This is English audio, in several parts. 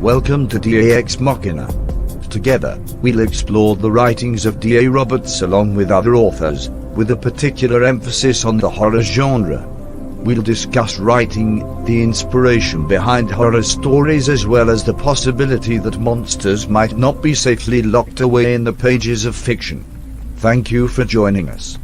Welcome to DAX Machina. Together, we'll explore the writings of D.A. Roberts along with other authors, with a particular emphasis on the horror genre. We'll discuss writing, the inspiration behind horror stories, as well as the possibility that monsters might not be safely locked away in the pages of fiction. Thank you for joining us.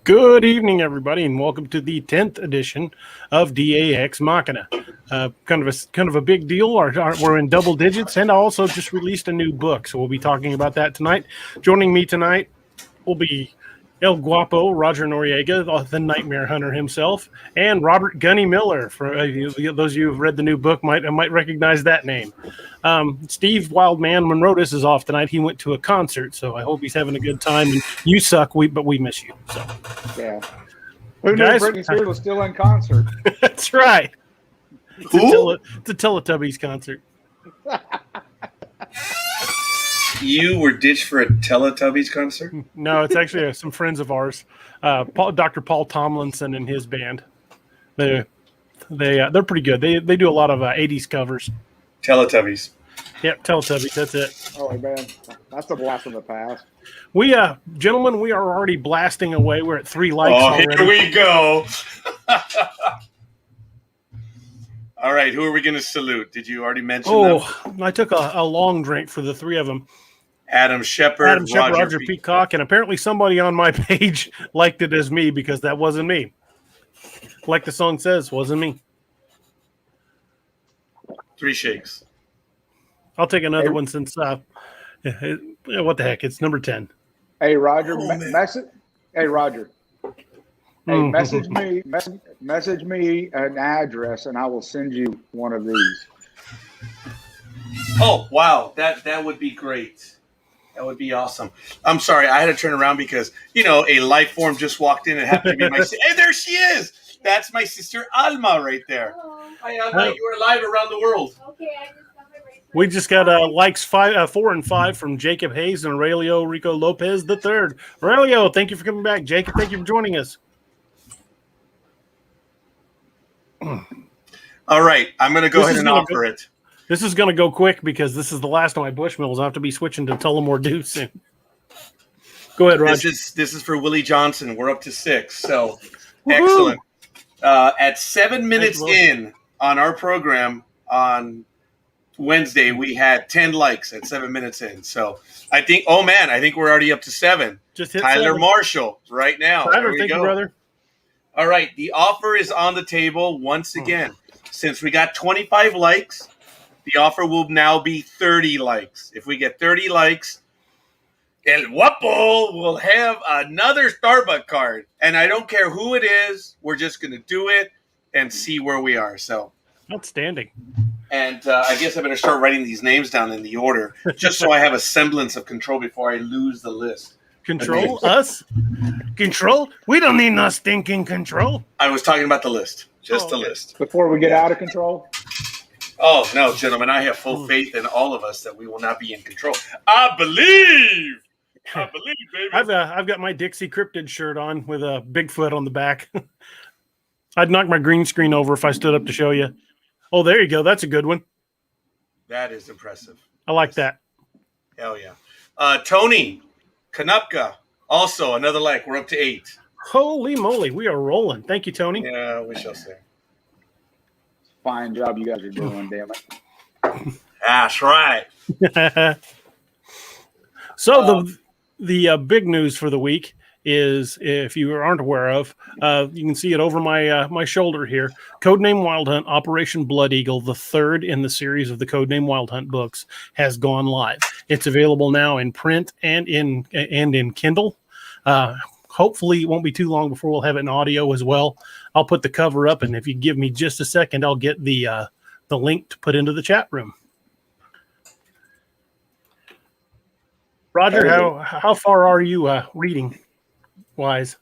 Good evening, everybody, and welcome to the 10th edition of DAX Machina. Kind of a big deal. We're in double digits, and I also just released a new book, so we'll be talking about that tonight. Joining me tonight will be El Guapo, Roger Noriega, the Nightmare Hunter himself, and Robert Gunny Miller. For those of you who've read the new book, might recognize that name. Steve Wildman Monrotus is off tonight. He went to a concert, so I hope he's having a good time. And you suck, but we miss you. So yeah, who knew Britney Spears was still in concert? That's right. It's a Teletubbies concert. You were ditched for a Teletubbies concert? No, it's actually some friends of ours, Dr. Paul Tomlinson and his band. They're pretty good. They do a lot of 80s covers. Teletubbies. Yep, Teletubbies. That's it. Oh man, that's a blast from the past. We gentlemen, we are already blasting away. We're at 3 likes already. Here we go. All right, who are we going to salute? Did you already mention them? I took a long drink for the 3 of them. Adam Shepard, Roger Peacock, and apparently somebody on my page liked it as me because that wasn't me. Like the song says, wasn't me. 3 shakes. I'll take another one since what the heck? It's number 10. Hey Roger, message. Hey Roger. Hey, message me an address, and I will send you one of these. Oh wow, that would be great. That would be awesome. I'm sorry, I had to turn around because a life form just walked in and happened to be my. Hey, there she is. That's my sister Alma right there. Hello. Hi Alma, you are live around the world. Okay, I just got my bracelet. We just got likes 4 and 5 from Jacob Hayes and Aurelio Rico Lopez III. Aurelio, thank you for coming back. Jacob, thank you for joining us. All right, I'm going to go ahead and offer it. This is going to go quick because this is the last of my Bushmills. I have to be switching to Tullamore Dew soon. Go ahead, Roger. This is for Willie Johnson. We're up to 6, so excellent. At 7 minutes in on our program on Wednesday, we had 10 likes at 7 minutes in. So I think we're already up to 7. Just hit Tyler 7. Marshall right now. Tyler, thank you, brother. All right, the offer is on the table once again. Since we got 25 likes, the offer will now be 30 likes. If we get 30 likes, El Guapo will have another Starbucks card. And I don't care who it is. We're just going to do it and see where we are. So outstanding. And I guess I better start writing these names down in the order just so I have a semblance of control before I lose the list. Control us? Control? We don't need no stinking control. I was talking about the list. Just the list. Before we get out of control? Oh, no, gentlemen. I have full faith in all of us that we will not be in control. I believe, baby. I've got my Dixie Cryptid shirt on with a Bigfoot on the back. I'd knock my green screen over if I stood up to show you. Oh, there you go. That's a good one. That is impressive. I like that. Hell yeah. Tony Kanupka, also another like. We're up to 8. Holy moly, we are rolling. Thank you, Tony. Yeah, we shall see. Fine job you guys are doing, damn it. That's right. So the big news for the week is, if you aren't aware of, you can see it over my shoulder here. Codename Wild Hunt, Operation Blood Eagle, the 3rd in the series of the Codename Wild Hunt books, has gone live. It's available now in print and in Kindle. Hopefully, it won't be too long before we'll have it in audio as well. I'll put the cover up, and if you give me just a second, I'll get the link to put into the chat room. Roger, how far are you reading wise?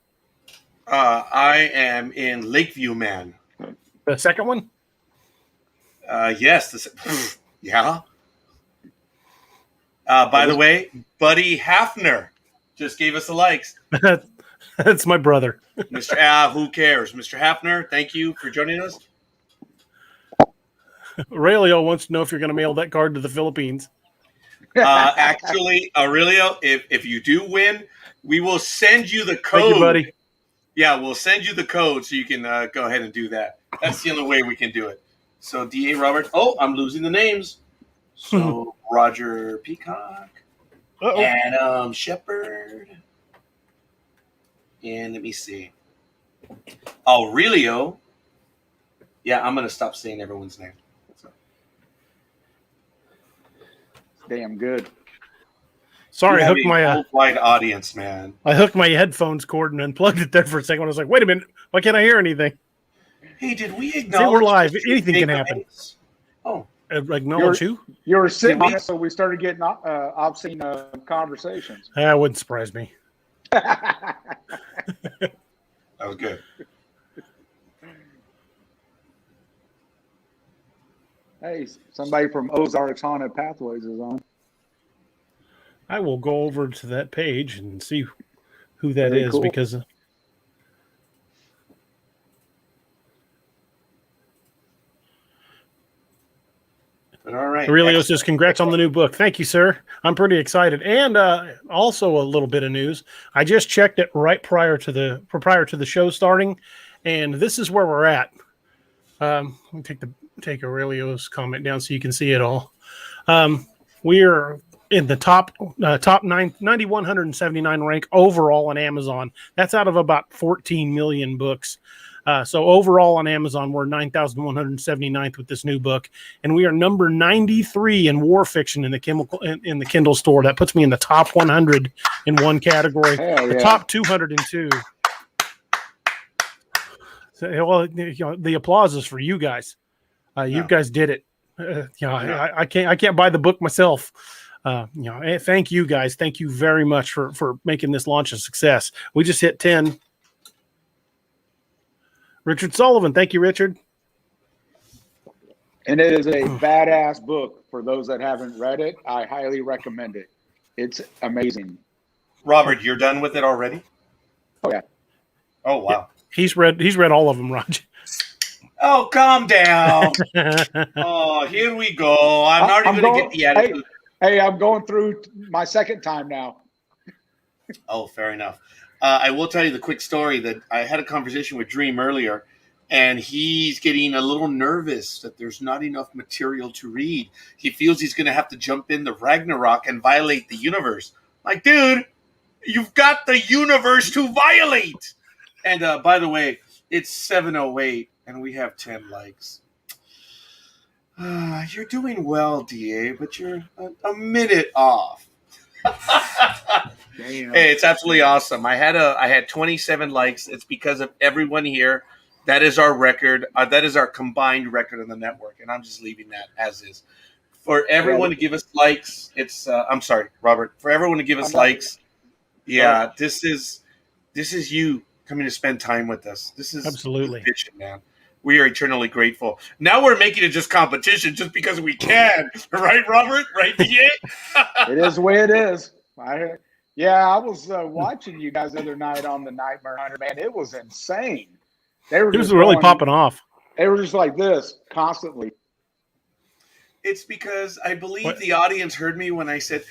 I am in Lakeview, man. The second one? Yes. Yeah. By the way, Buddy Hafner just gave us the likes. That's my brother. Mr. Who cares? Mr. Hafner, thank you for joining us. Aurelio wants to know if you're going to mail that card to the Philippines. Actually, Aurelio, if you do win, we will send you the code. Thank you, buddy. Yeah, we'll send you the code so you can go ahead and do that. That's the only way we can do it. So, D.A. Robert. Oh, I'm losing the names. So, Roger Peacock. Adam Shepard. And let me see. Aurelio. Yeah, I'm going to stop saying everyone's name. So. Damn good. Sorry, I hooked my wide audience, man. I hooked my headphones cord and unplugged it there for a second. I was like, wait a minute, why can't I hear anything? Hey, did we acknowledge? See, we're live. Anything can happen. Names? Oh, acknowledge who? You were sitting on it, so we started getting obscene conversations. That wouldn't surprise me. That was good. Hey, somebody from Ozarks Haunted Pathways is on. I will go over to that page and see who that Very is cool. because All right. Aurelio says, congrats on the new book. Thank you, sir. I'm pretty excited. And also a little bit of news. I just checked it right prior to the show starting, and this is where we're at. Let me take Aurelio's comment down so you can see it all. We're in the top 9,179 rank overall on Amazon. That's out of about 14 million books. So overall on Amazon, we're 9,179th with this new book, and we are number 93 in war fiction in the Kindle store. That puts me in the top 100 in one category, the top 202. So, well, the applause is for you guys. You guys did it. I can't buy the book myself. Thank you guys. Thank you very much for making this launch a success. We just hit 10. Richard Sullivan. Thank you, Richard. And it is a badass book. For those that haven't read it, I highly recommend it. It's amazing. Robert, you're done with it already? Oh, yeah. Oh, wow. He's read all of them, Roger. Oh, calm down. Oh, here we go. I'm already going to get the attitude. Hey, I'm going through my second time now. Oh, fair enough. I will tell you the quick story that I had a conversation with Dream earlier, and he's getting a little nervous that there's not enough material to read. He feels he's going to have to jump in the Ragnarok and violate the universe. Like, dude, you've got the universe to violate. And by the way, it's 7:08, and we have 10 likes. You're doing well, DA, but you're a minute off. Damn. Hey, it's absolutely awesome. I had 27 likes. It's because of everyone here. That is our record. That is our combined record on the network, and I'm just leaving that as is. For everyone to give us likes, it's. I'm sorry, Robert. For everyone to give us likes, yeah, this is you coming to spend time with us. This is absolutely bitching, man. We are eternally grateful. Now we're making it just competition just because we can. Right, Robert? Right, DA? It is the way it is. I was watching you guys the other night on the Nightmare Hunter, man. It was insane. It was really popping off. They were just like this constantly. It's because I believe the audience heard me when I said,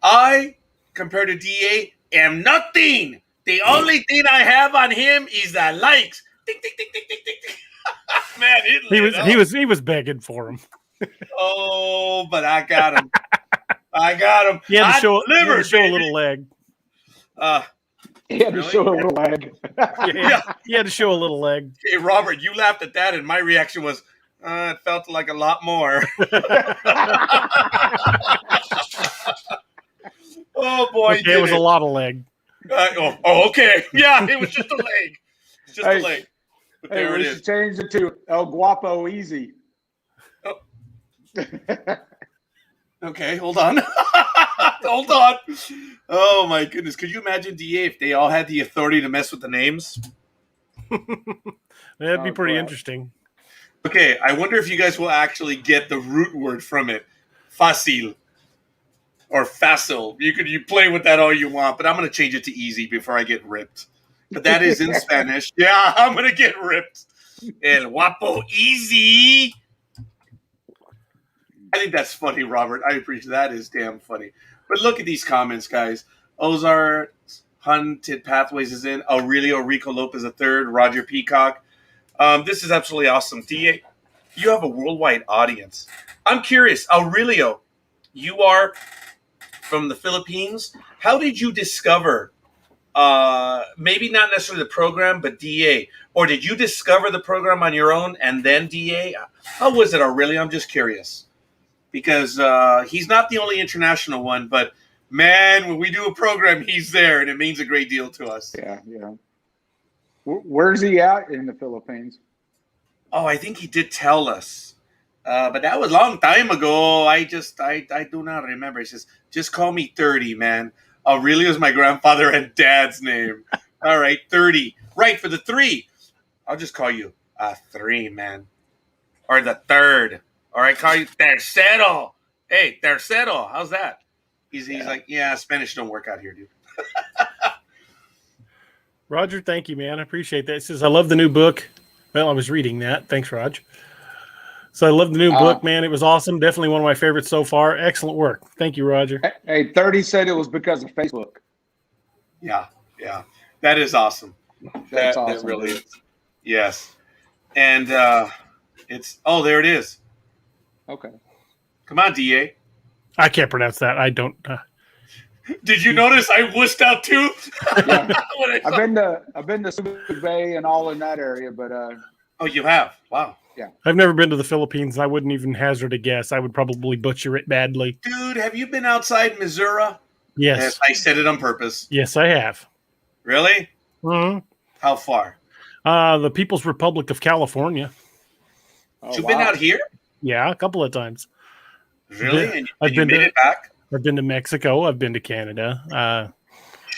I, compared to DA, am nothing. The only thing I have on him is the likes. Tick, tick, tick, tick, tick, tick, tick. Man, he was begging for him. Oh, but I got him. I got him. He had to show a little leg. He had to show a little leg. He had to show a little leg. Hey, Robert, you laughed at that, and my reaction was, it felt like a lot more. Oh, boy. Okay, it was a lot of leg. Okay. Yeah, it was just a leg. Just a leg. But there it is. Change it to El Guapo Easy. Oh. Okay, hold on. Hold on. Oh, my goodness. Could you imagine, DA, if they all had the authority to mess with the names? That'd be pretty interesting. Okay, I wonder if you guys will actually get the root word from it. Fácil. Or facile. You play with that all you want, but I'm going to change it to easy before I get ripped. but that is in Spanish. Yeah, I'm gonna get ripped. El guapo easy. I think that's funny, Robert. I appreciate that. Is damn funny. But look at these comments, guys. Ozarks Hunted Pathways is in. Aurelio Rico Lopez III. Roger Peacock. This is absolutely awesome. DA, you have a worldwide audience. I'm curious, Aurelio, you are from the Philippines. How did you discover, maybe not necessarily the program, but DA? Or did you discover the program on your own and then DA? How was it, Aurelio? I'm just curious. Because he's not the only international one, but man, when we do a program, he's there, and it means a great deal to us. Yeah. Where's he at in the Philippines? Oh, I think he did tell us. But that was a long time ago. I do not remember. He says, just call me 30, man. Aurelio's my grandfather and dad's name. All right, 30. Right, for the 3. I'll just call you 3, man. Or the 3rd. Or I call you Tercero. Hey, Tercero. How's that? He's like, yeah, Spanish don't work out here, dude. Roger, thank you, man. I appreciate that. It says, I love the new book. Well, I was reading that. Thanks, Raj. So I love the new book, man. It was awesome. Definitely one of my favorites so far. Excellent work. Thank you, Roger. Hey, 30 said it was because of Facebook. Yeah. That is awesome. That's awesome. That really is. Yes. And there it is. Okay. Come on, DA. I can't pronounce that. I don't. Did you notice I wussed out too? Yeah. I've been to Subic Bay and all in that area, but oh, you have? Wow. Yeah. I've never been to the Philippines. I wouldn't even hazard a guess. I would probably butcher it badly. Dude, have you been outside Missouri? Yes. I said it on purpose. Yes, I have. Really? Mm-hmm. How far? The People's Republic of California. oh, You've wow. been out here? Yeah, a couple of times. Really? And you made it back? I've been to Mexico. I've been to Canada. I've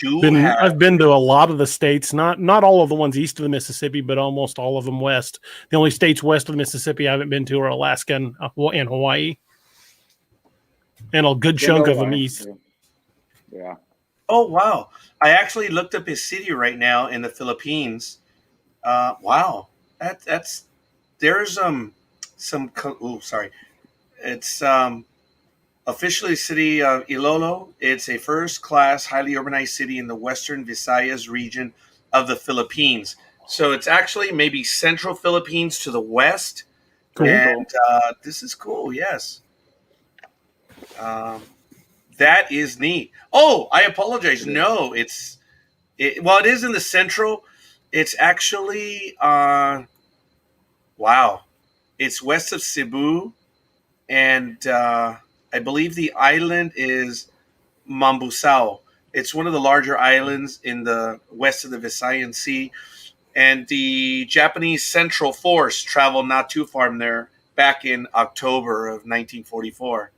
I've been to a lot of the states, not all of the ones east of the Mississippi, but almost all of them west. The only states west of the Mississippi I haven't been to are Alaska and Hawaii, and a good chunk of them east. Yeah. Oh, wow. I actually looked up his city right now in the Philippines. Wow. There's It's officially city of Iloilo. It's a first-class, highly urbanized city in the western Visayas region of the Philippines. So it's actually maybe central Philippines to the west. Cool. And this is cool, yes. That is neat. Oh, I apologize. No, it is in the central. It's actually, wow. It's west of Cebu. And I believe the island is Mambusao. It's one of the larger islands in the west of the Visayan Sea. And the Japanese Central Force traveled not too far from there back in October of 1944,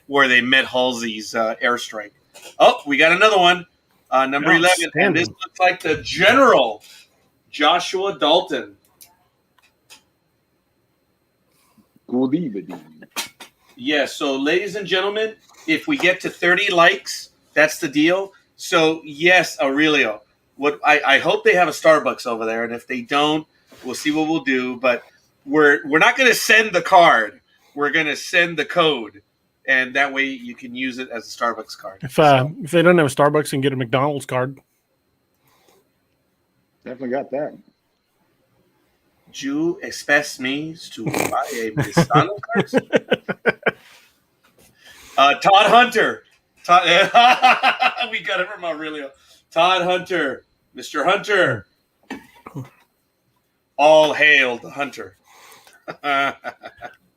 where they met Halsey's airstrike. Oh, we got another one, number 11. And this looks like the General Joshua Dalton. Good evening. Yes, so ladies and gentlemen, if we get to 30 likes, that's the deal. So yes, Aurelio, I hope they have a Starbucks over there, and if they don't, we'll see what we'll do. But we're not going to send the card. We're going to send the code, and that way you can use it as a Starbucks card. If they don't have a Starbucks, they can get a McDonald's card. Definitely got that. You expect me to buy a McDonald's card? Todd Hunter. We got it from Aurelio. Todd Hunter. Mr. Hunter. All hail the Hunter.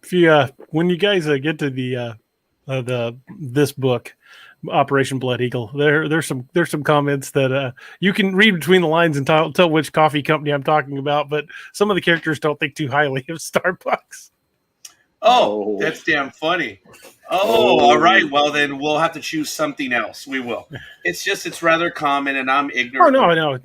If you, when you guys get to this book, Operation Blood Eagle, there's some comments that you can read between the lines and tell which coffee company I'm talking about, but some of the characters don't think too highly of Starbucks. Oh, that's damn funny. Oh, all right. Well, then we'll have to choose something else. We will. It's rather common, and I'm ignorant. Oh no.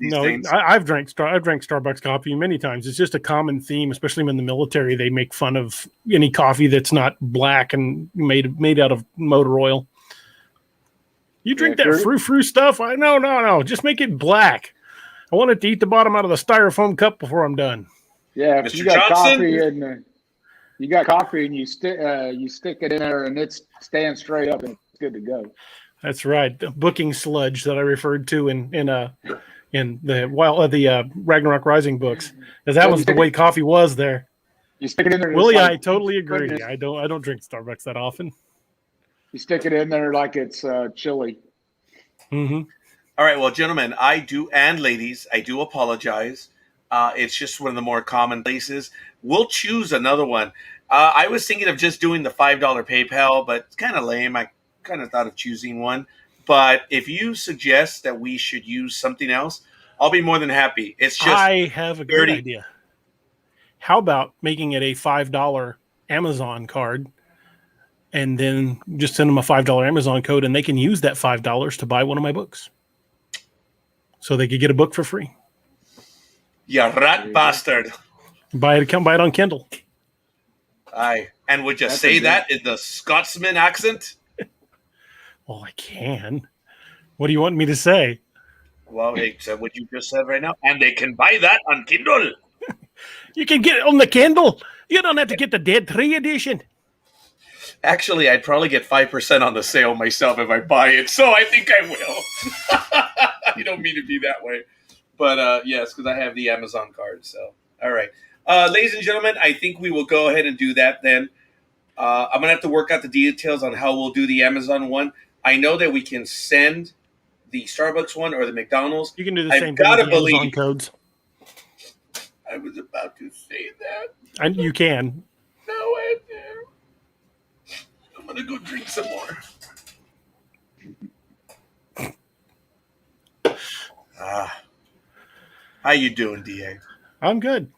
I've drank Starbucks coffee many times. It's just a common theme, especially in the military. They make fun of any coffee that's not black and made out of motor oil. You drink that frou-frou stuff? No. Just make it black. I wanted to eat the bottom out of the styrofoam cup before I'm done. Yeah, if Mr. you got Johnson? coffee and you stick it in there and it stands straight up and it's good to go. That's right. The booking sludge that I referred to in the Ragnarok Rising books, because that was the way coffee was there. You stick it in there. Willie, I totally agree. I don't drink Starbucks that often. You stick it in there like it's chili. Mm-hmm. All right, well, gentlemen, and ladies, I do apologize. It's just one of the more common places. We'll choose another one. I was thinking of just doing the $5 PayPal, but it's kind of lame. I kind of thought of choosing one. But if you suggest that we should use something else, I'll be more than happy. It's just I have a great idea. How about making it a $5 Amazon card and then just send them a $5 Amazon code and they can use that $5 to buy one of my books. So they could get a book for free. You rat bastard. Come buy it on Kindle. Aye. And would you say that in the Scotsman accent? Well, I can. What do you want me to say? Well, they said what you just said right now. And they can buy that on Kindle. You can get it on the Kindle. You don't have to get the Dead Tree edition. Actually, I'd probably get 5% on the sale myself if I buy it. So I think I will. You don't mean to be that way. But yes, because I have the Amazon card. So, all right. Ladies and gentlemen, I think we will go ahead and do that then. I'm going to have to work out the details on how we'll do the Amazon one. I know that we can send the Starbucks one or the McDonald's. You can do the same thing with the Amazon codes. I was about to say that. And you can. No, I do. I'm going to go drink some more. How you doing, DA? I'm good.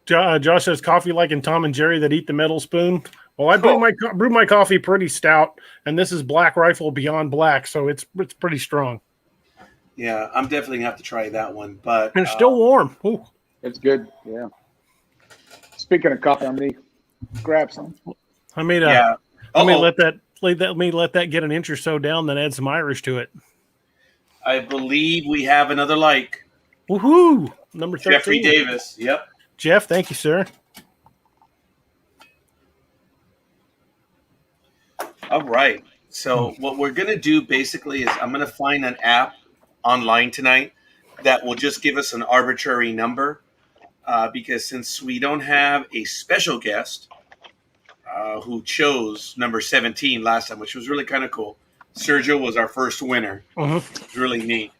Josh says coffee like in Tom and Jerry that eat the metal spoon. Well, I brew my coffee pretty stout, and this is Black Rifle Beyond Black, so it's pretty strong. Yeah, I'm definitely gonna have to try that one. But and it's still warm. Ooh. It's good. Yeah. Speaking of coffee, I'm gonna grab some. I made a. Let me let that get an inch or so down, then add some Irish to it. I believe we have another like. Woohoo! Number 13. Jeffrey Davis. Yep. Jeff, thank you, sir. All right. So what we're going to do basically is I'm going to find an app online tonight that will just give us an arbitrary number because since we don't have a special guest who chose number 17 last time, which was really kind of cool. Sergio was our first winner. It's really neat.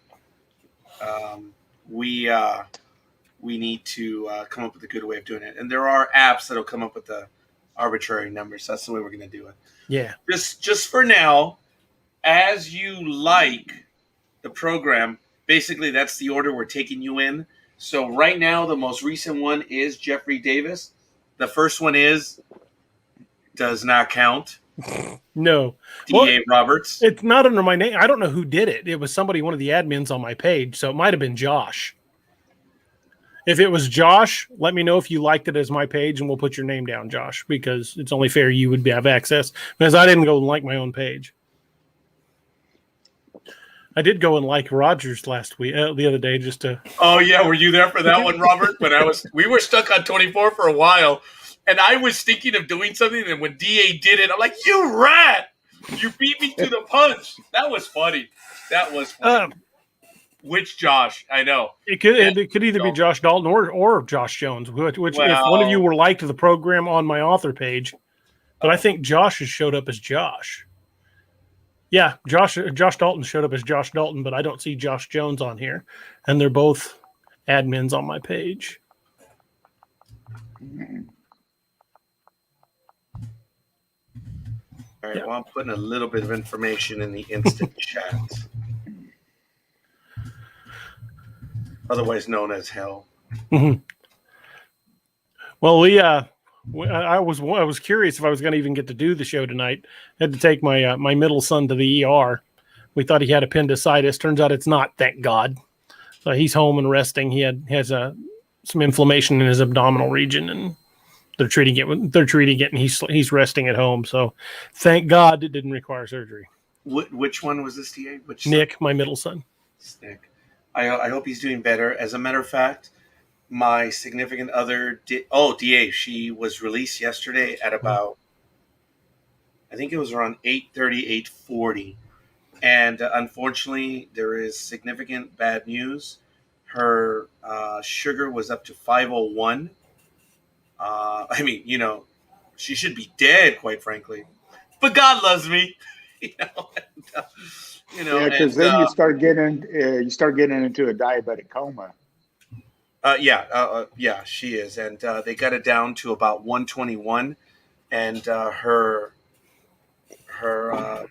We need to come up with a good way of doing it. And there are apps that will come up with the arbitrary numbers. That's the way we're going to do it. Yeah. Just for now, as you like the program, basically that's the order we're taking you in. So right now, the most recent one is Jeffrey Davis. The first one does not count. No. D.A. Roberts. It's not under my name. I don't know who did it. It was one of the admins on my page, so it might have been Josh. If it was Josh, let me know if you liked it as my page, and we'll put your name down, Josh, because it's only fair you would have access, because I didn't go and like my own page. I did go and like Rogers the other day, just to. Oh yeah, were you there for that one, Robert? We were stuck on 24 for a while, and I was thinking of doing something, and when DA did it, I'm like, "You rat! You beat me to the punch." That was funny. Which Josh? I know. It could either be Josh Dalton or Josh Jones, which if one of you were liked the program on my author page, but I think Josh has showed up as Josh. Yeah, Josh Dalton showed up as Josh Dalton, but I don't see Josh Jones on here, and they're both admins on my page. All right, well, I'm putting a little bit of information in the instant chat. Otherwise known as hell. Mm-hmm. Well, I was curious if I was going to even get to do the show tonight. I had to take my middle son to the ER. We thought he had appendicitis. Turns out it's not. Thank God. So he's home and resting. He has some inflammation in his abdominal region, and they're treating it. And he's resting at home. So thank God it didn't require surgery. Which one was this, TA? Nick, my middle son. Nick. I hope he's doing better. As a matter of fact, my significant other, DA, she was released yesterday at about, I think it was around 8:30, 8:40. And unfortunately, there is significant bad news. Her sugar was up to 501. I mean, she should be dead, quite frankly. But God loves me, you know. Yeah, because then you start getting into a diabetic coma. Yeah, she is, and they got it down to about 121, and her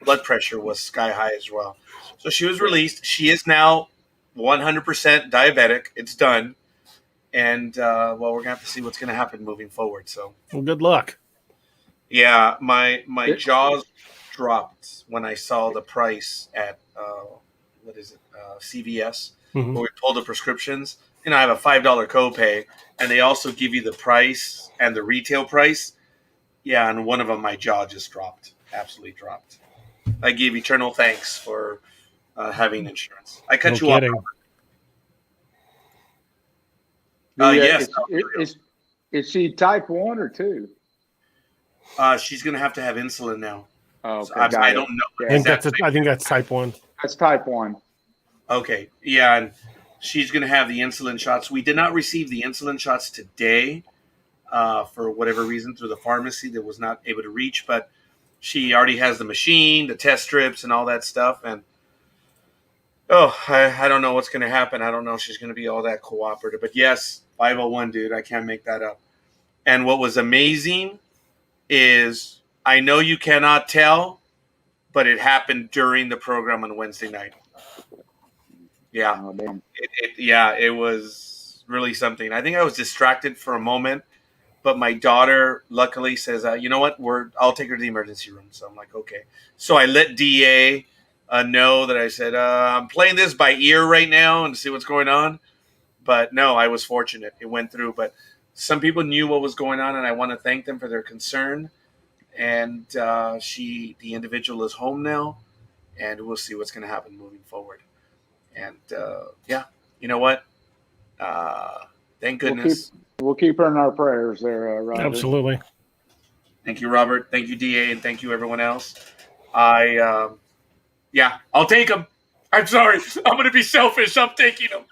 blood pressure was sky high as well. So she was released. She is now 100% diabetic. It's done, and well, we're gonna have to see what's gonna happen moving forward. So, well, good luck. yeah, my jaws dropped when I saw the price at what is it, CVS, where we pulled the prescriptions. I have a $5 copay, and they also give you the price and the retail price. Yeah, and one of them, my jaw just dropped, absolutely dropped. I gave eternal thanks for having insurance. I cut you kidding. off. Yes. Is she type 1 or 2? She's going to have insulin now. Oh, okay. So I don't know. Yeah. I think that's type 1. That's type 1. Okay. Yeah, and she's going to have the insulin shots. We did not receive the insulin shots today for whatever reason through the pharmacy that was not able to reach, but she already has the machine, the test strips, and all that stuff. And I don't know what's going to happen. I don't know if she's going to be all that cooperative. But yes, 501, dude. I can't make that up. And what was amazing is, I know you cannot tell, but it happened during the program on Wednesday night. Yeah. Oh, damn. It was really something. I think I was distracted for a moment, but my daughter luckily says, you know what, I'll take her to the emergency room. So I'm like, okay. So I let DA know that I said, I'm playing this by ear right now and see what's going on. But no, I was fortunate. It went through. But some people knew what was going on, and I want to thank them for their concern. And the individual is home now, and we'll see what's going to happen moving forward. And yeah, you know what? Thank goodness. We'll keep her in our prayers there, Roger. Absolutely. Thank you, Robert. Thank you, DA, and thank you, everyone else. I'll take them. I'm sorry. I'm going to be selfish. I'm taking them.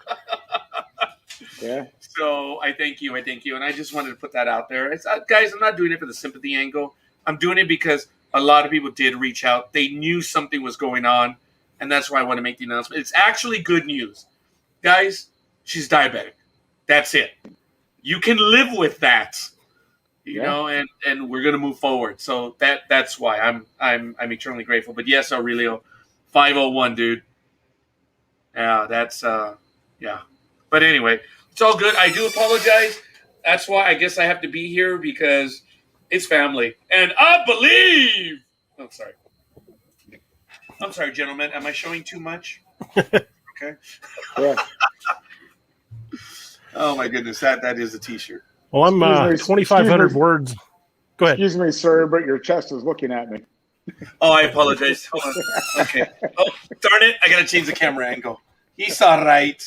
Yeah. So I thank you. And I just wanted to put that out there. Guys, I'm not doing it for the sympathy angle. I'm doing it because a lot of people did reach out. They knew something was going on, and that's why I want to make the announcement. It's actually good news. Guys, she's diabetic. That's it. You can live with that. You know, and we're going to move forward. So that's why I'm eternally grateful. But yes, Aurelio, 501, dude. Yeah, that's yeah. But anyway, it's all good. I do apologize. That's why I guess I have to be here, because it's family. And I believe. Oh, sorry. I'm sorry, gentlemen. Am I showing too much? Okay. Yeah. Oh my goodness, that is a T-shirt. Well, I'm 2,500 words. Go ahead. Excuse me, sir, but your chest is looking at me. Oh, I apologize. Hold on. Okay. Oh, darn it! I gotta change the camera angle. He's all right.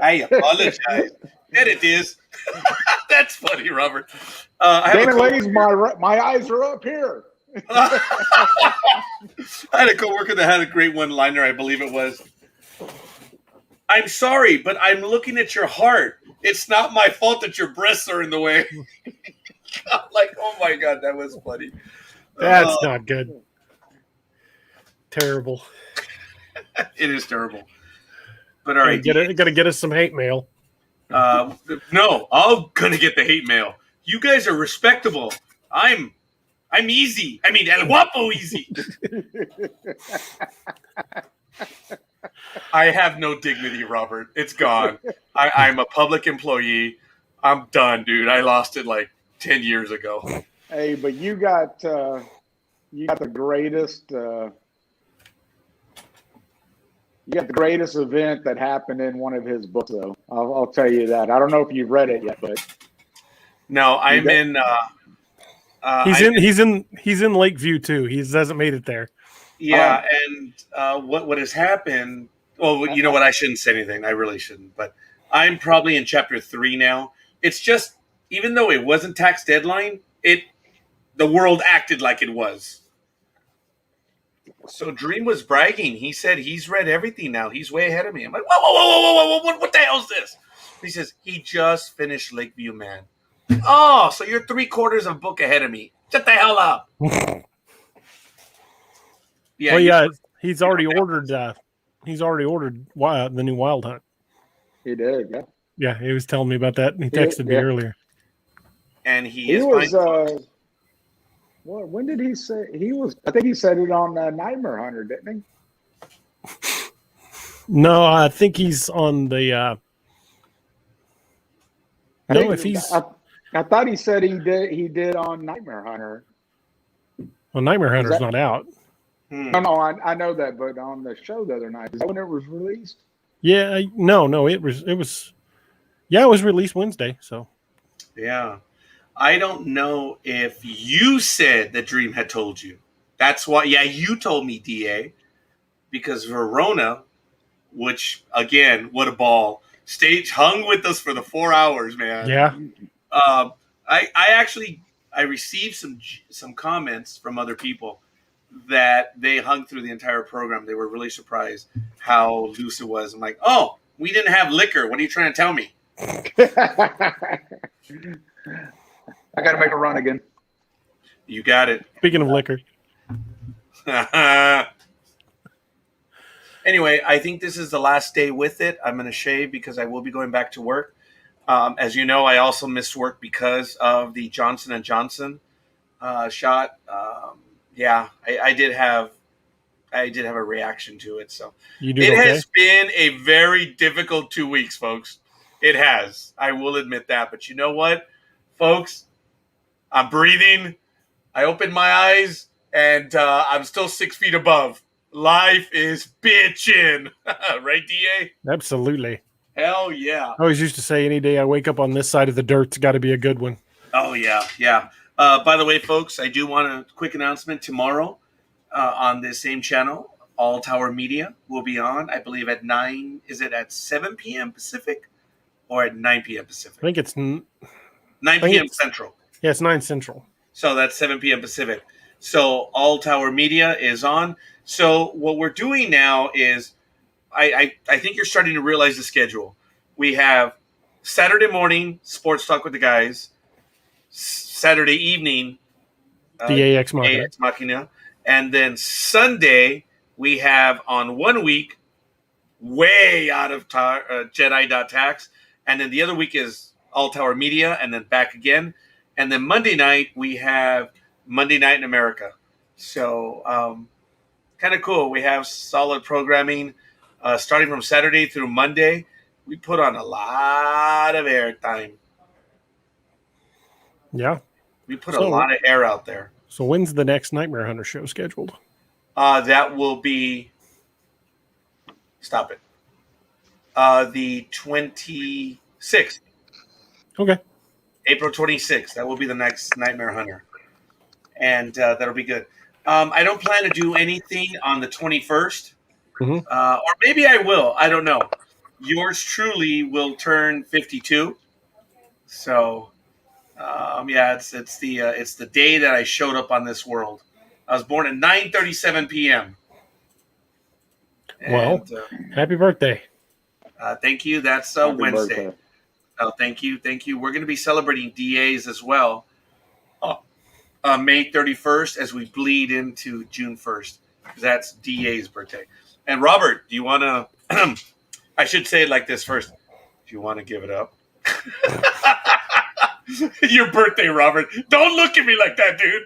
I apologize. There it is. That's funny, Robert. Ladies, my eyes are up here. I had a coworker that had a great one-liner. I believe it was, "I'm sorry, but I'm looking at your heart. It's not my fault that your breasts are in the way." I'm like, oh my God, that was funny. That's not good. Terrible. It is terrible. But all right, got to get us some hate mail. No, I'm gonna get the hate mail. You guys are respectable. I'm easy. I mean, El Guapo easy. I have no dignity, Robert. It's gone. I'm a public employee. I'm done, dude. I lost it like 10 years ago. Hey, but you got the greatest. You got the greatest event that happened in one of his books, though. I'll tell you that. I don't know if you've read it yet, but no, I'm in. He's in Lakeview too. He hasn't made it there. Yeah, and what has happened Well, you know what? I shouldn't say anything. I really shouldn't. But I'm probably in chapter 3 now. It's just, even though it wasn't tax deadline, the world acted like it was. So Dream was bragging. He said he's read everything now. He's way ahead of me. I'm like, whoa, whoa, whoa, whoa, whoa, whoa, what the hell is this? He says he just finished Lakeview Man. Oh, so you're 3/4 of a book ahead of me. Shut the hell up. Yeah, well, yeah, he's already ordered. He's already ordered the new Wild Hunt. He did, yeah. Yeah, he was telling me about that. He texted me earlier. And he was. Well, when did he say he was? I think he said it on Nightmare Hunter, didn't he? No, I think he's on the. No, if he's. I thought he said he did on Nightmare Hunter. Well, Nightmare Hunter's not out. No, I know that, but on the show the other night, is that when it was released? Yeah, no, it was. Yeah, it was released Wednesday. So. Yeah, I don't know if you said that Dream had told you. That's why. Yeah, you told me, DA, because Verona, which again, what a ball! Stage hung with us for the 4 hours, man. Yeah. I received some comments from other people that they hung through the entire program. They were really surprised how loose it was. I'm like, oh, we didn't have liquor. What are you trying to tell me? I got to make a run again. You got it. Speaking of liquor. Anyway, I think this is the last day with it. I'm going to shave because I will be going back to work. As you know, I also missed work because of the Johnson & Johnson shot. I did have a reaction to it. So it has been a very difficult 2 weeks, folks. It has. I will admit that. But you know what, folks? I'm breathing. I opened my eyes, and I'm still 6 feet above. Life is bitching. Right, DA? Absolutely. Hell yeah. I always used to say any day I wake up on this side of the dirt, it's got to be a good one. Oh, yeah, yeah. By the way, folks, I do want a quick announcement. Tomorrow on this same channel, All Tower Media will be on, I believe, at 9. Is it at 7 p.m. Pacific or at 9 p.m. Pacific? I think it's 9 p.m. Central. Yeah, it's 9 Central. So that's 7 p.m. Pacific. So All Tower Media is on. So what we're doing now is I think you're starting to realize the schedule. We have Saturday morning, Sports Talk with the guys. Saturday evening, DAX Machina. And then Sunday, we have on 1 week, way out of Jedi.tax. And then the other week is All Tower Media, and then back again. And then Monday night, we have Monday Night in America. So kind of cool. We have solid programming starting from Saturday through Monday. We put on a lot of airtime. Yeah. We put a lot of air out there. So when's the next Nightmare Hunter show scheduled? That will be... Stop it. The 26th. Okay. April 26th. That will be the next Nightmare Hunter. And that'll be good. I don't plan to do anything on the 21st. Mm-hmm. Or maybe I will. I don't know. Yours truly will turn 52. So, it's the day that I showed up on this world. I was born at 9:37 p.m. Well, happy birthday. Thank you. That's Wednesday. Birthday. Oh, thank you. We're going to be celebrating DAs as well. May 31st as we bleed into June 1st. That's DA's birthday. And Robert, do you want to... I should say it like this first. Do you want to give it up? Your birthday, Robert. Don't look at me like that, dude.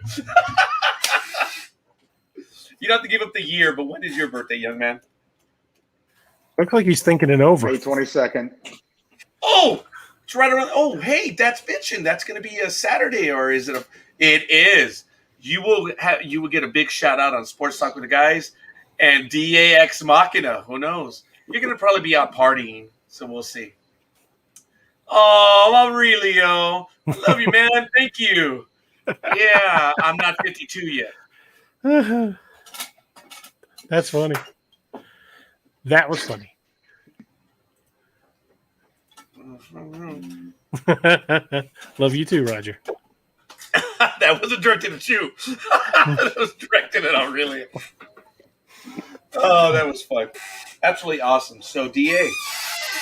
You don't have to give up the year, but when is your birthday, young man? Looks like he's thinking it over. May 22nd. Oh, it's right around. Oh, hey, that's bitching. That's going to be a Saturday, or is it? It is. You will get a big shout out on Sports Talk with the guys and DAX Machina. Who knows? You're going to probably be out partying, so we'll see. Oh, Aurelio. I love you, man. Thank you. Yeah, I'm not 52 yet. That's funny. That was funny. Love you too, Roger. That wasn't directed at you. That was directed at Aurelia. Oh, that was fun. Absolutely awesome. So, DA,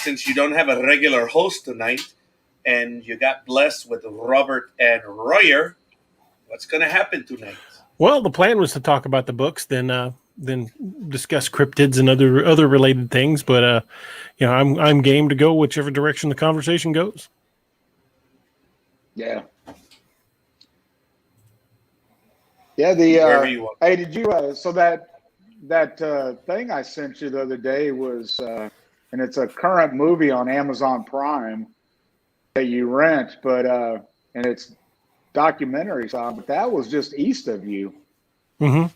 since you don't have a regular host tonight and you got blessed with Robert and Royer, what's going to happen tonight? Well, the plan was to talk about the books, then discuss cryptids and other related things. But I'm game to go whichever direction the conversation goes. Yeah. Yeah. Wherever you want. Hey, did you? So that thing I sent you the other day was, and it's a current movie on Amazon Prime that you rent, but and it's documentary style. But that was just east of you. Mm-hmm.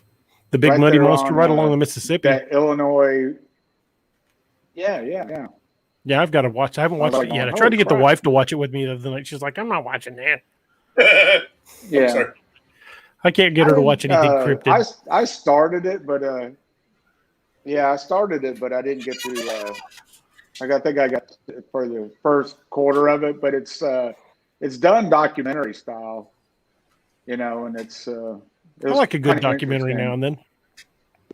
The big Right muddy there monster on, right along the Mississippi. That Illinois. Yeah. Yeah, I've got to watch. I haven't watched it yet. I tried to get the wife to watch it with me the other night. She's like, "I'm not watching that." Yeah. I can't get her to watch anything cryptid. I started it, but I started it, but I didn't get to. I think I got for the first quarter of it, but it's done documentary style, and it's. I like a good documentary now and then.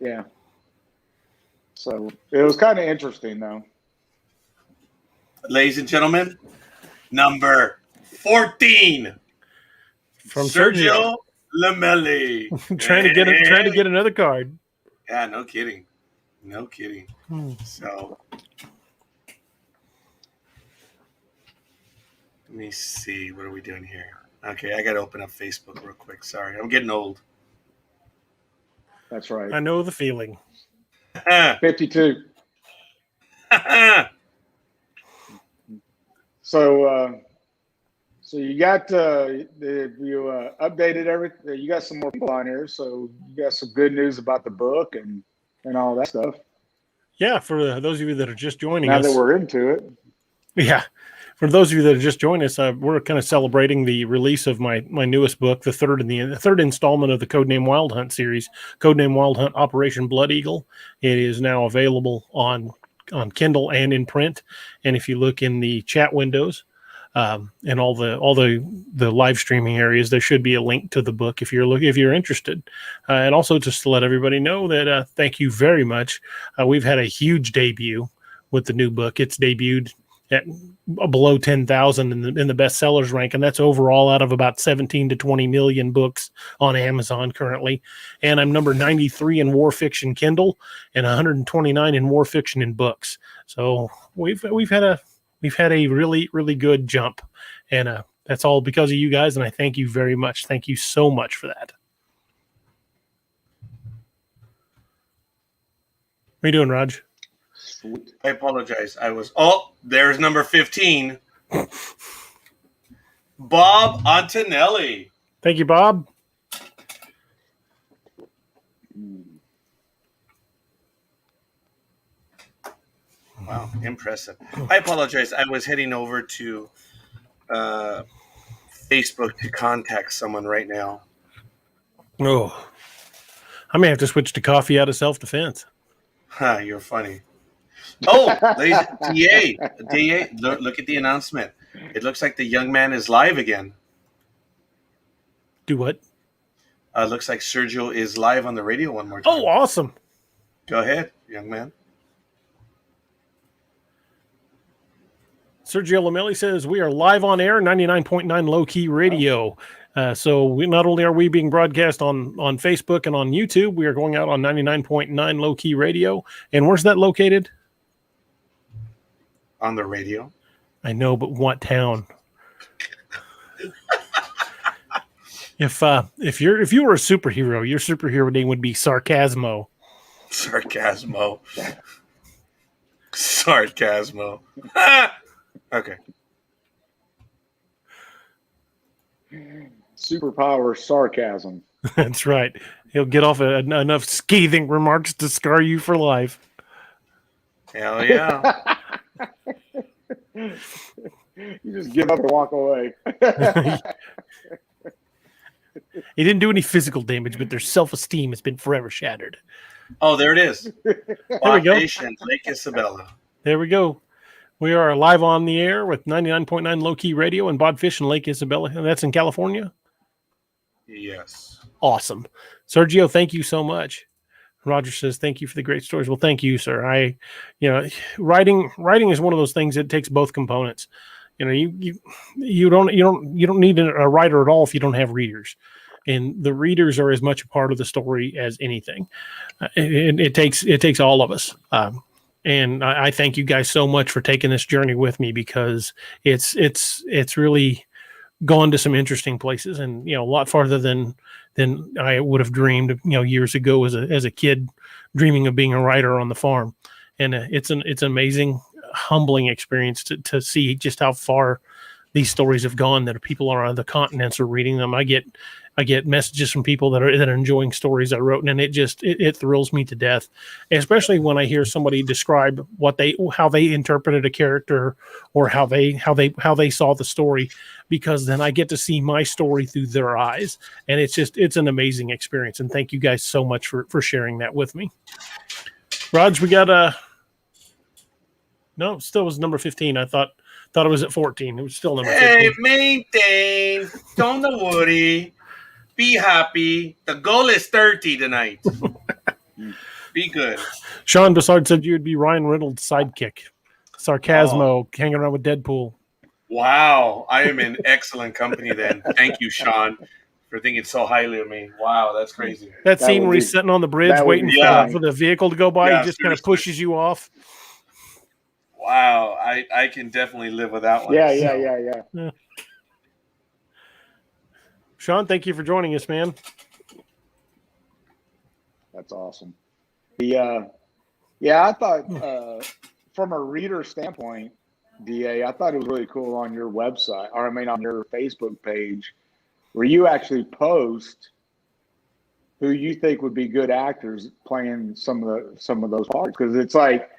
Yeah. So it was kind of interesting, though. Ladies and gentlemen, number 14 from Sergio Lamelli. trying to get another card. Yeah, no kidding. So let me see. What are we doing here? Okay, I got to open up Facebook real quick. Sorry, I'm getting old. That's right. I know the feeling. 52. So you got you updated everything. You got some more people on here, so you got some good news about the book and all that stuff. Yeah, for those of you that are just joining us. Now that we're into it. Yeah. For those of you that are just joining us, we're kind of celebrating the release of my newest book, the third installment of the Codename Wild Hunt series, Codename Wild Hunt Operation Blood Eagle. It is now available on Kindle and in print. And if you look in the chat windows and all the live streaming areas, there should be a link to the book if you're interested. And also just to let everybody know that thank you very much. We've had a huge debut with the new book. It's debuted at below 10,000 in the bestsellers rank, and that's overall out of about 17 to 20 million books on Amazon currently. And I'm number 93 in war fiction Kindle and 129 in war fiction in books. So we've had a really, really good jump, and that's all because of you guys. And I thank you very much. Thank you so much for that. What are you doing, Raj? Sweet. I apologize. There's number 15. Bob Antonelli. Thank you, Bob. Wow, impressive. I apologize. I was heading over to Facebook to contact someone right now. Oh, I may have to switch to coffee out of self-defense. You're funny. Oh, ladies, DA, look at the announcement. It looks like the young man is live again. Do what? Looks like Sergio is live on the radio one more time. Oh, awesome. Go ahead, young man. Sergio Lamelli says, we are live on air, 99.9 low-key radio. So not only are we being broadcast on Facebook and on YouTube, we are going out on 99.9 low-key radio. And where's that located? On the radio. I know, but what town? If you were a superhero, your superhero name would be Sarcasmo. Sarcasmo. Okay. Superpower sarcasm. That's right. He'll get off enough scathing remarks to scar you for life. Hell yeah. You just give up and walk away. He didn't do any physical damage, but their self-esteem has been forever shattered. Oh, there it is. There we go. Nation, Lake Isabella. There we go. We are live on the air with 99.9 Low Key Radio and Bodfish in Lake Isabella. And that's in California. Yes. Awesome. Sergio, thank you so much. Roger says, thank you for the great stories. Well, thank you, sir. Writing is one of those things that takes both components. You don't need a writer at all if you don't have readers. And the readers are as much a part of the story as anything. It takes all of us. And I thank you guys so much for taking this journey with me, because it's really gone to some interesting places, and a lot farther than I would have dreamed years ago as a kid, dreaming of being a writer on the farm. And it's an amazing, humbling experience to see just how far these stories have gone, that people on other continents are reading them. I get messages from people that are enjoying stories I wrote, and it thrills me to death, especially when I hear somebody describe how they interpreted a character, or how they saw the story, because then I get to see my story through their eyes, and it's an amazing experience. And thank you guys so much for sharing that with me. Raj, we got no, it still was number 15. I thought it was at 14. It was still number 15. Hey, maintain. Don't worry. Be happy. The goal is 30 tonight. Be good. Sean Bessard said you'd be Ryan Reynolds' sidekick. Sarcasmo, hanging around with Deadpool. Wow. I am in excellent company then. Thank you, Sean, for thinking so highly of me. Wow, that's crazy. That scene where he's sitting on the bridge waiting for the vehicle to go by, he just kind of pushes you off. Wow, I can definitely live with that one. Yeah. Sean, thank you for joining us, man. That's awesome. I thought from a reader standpoint, DA, I thought it was really cool on your website, on your Facebook page, where you actually post who you think would be good actors playing some of those parts, because it's like,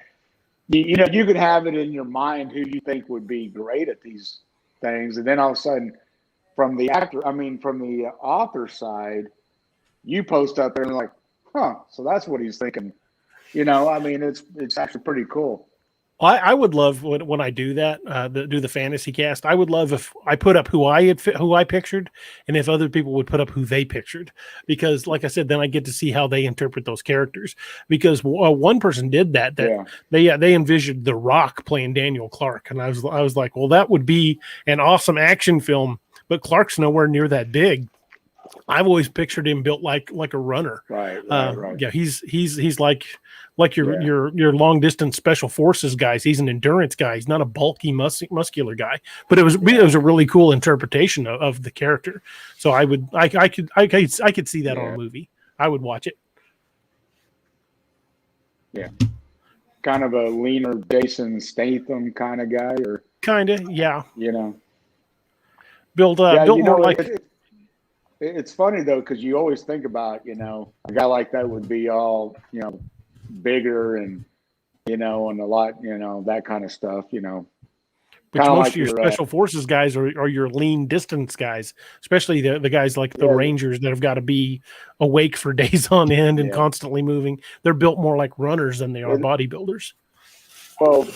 you could have it in your mind who you think would be great at these things, and then all of a sudden, from the author side, you post up there and like, so that's what he's thinking. It's actually pretty cool. I would love when I do that, do the fantasy cast. I would love if I put up who I pictured, and if other people would put up who they pictured, because, like I said, then I get to see how they interpret those characters. Because one person did that. They envisioned The Rock playing Daniel Clark, and I was like, well, that would be an awesome action film, but Clark's nowhere near that big. I've always pictured him built like a runner. Right. Yeah, he's like your long distance special forces guys. He's an endurance guy. He's not a bulky muscular guy. But it was a really cool interpretation of the character. So I could see that on a movie. I would watch it. Yeah, kind of a leaner Jason Statham kind of guy, or kind of, yeah. Build more like. It's funny though, because you always think about, a guy like that would be all, bigger and, and a lot, that kind of stuff, But most of your special forces guys are your lean distance guys, especially the guys like the Rangers that have got to be awake for days on end and constantly moving. They're built more like runners than they are bodybuilders. Well,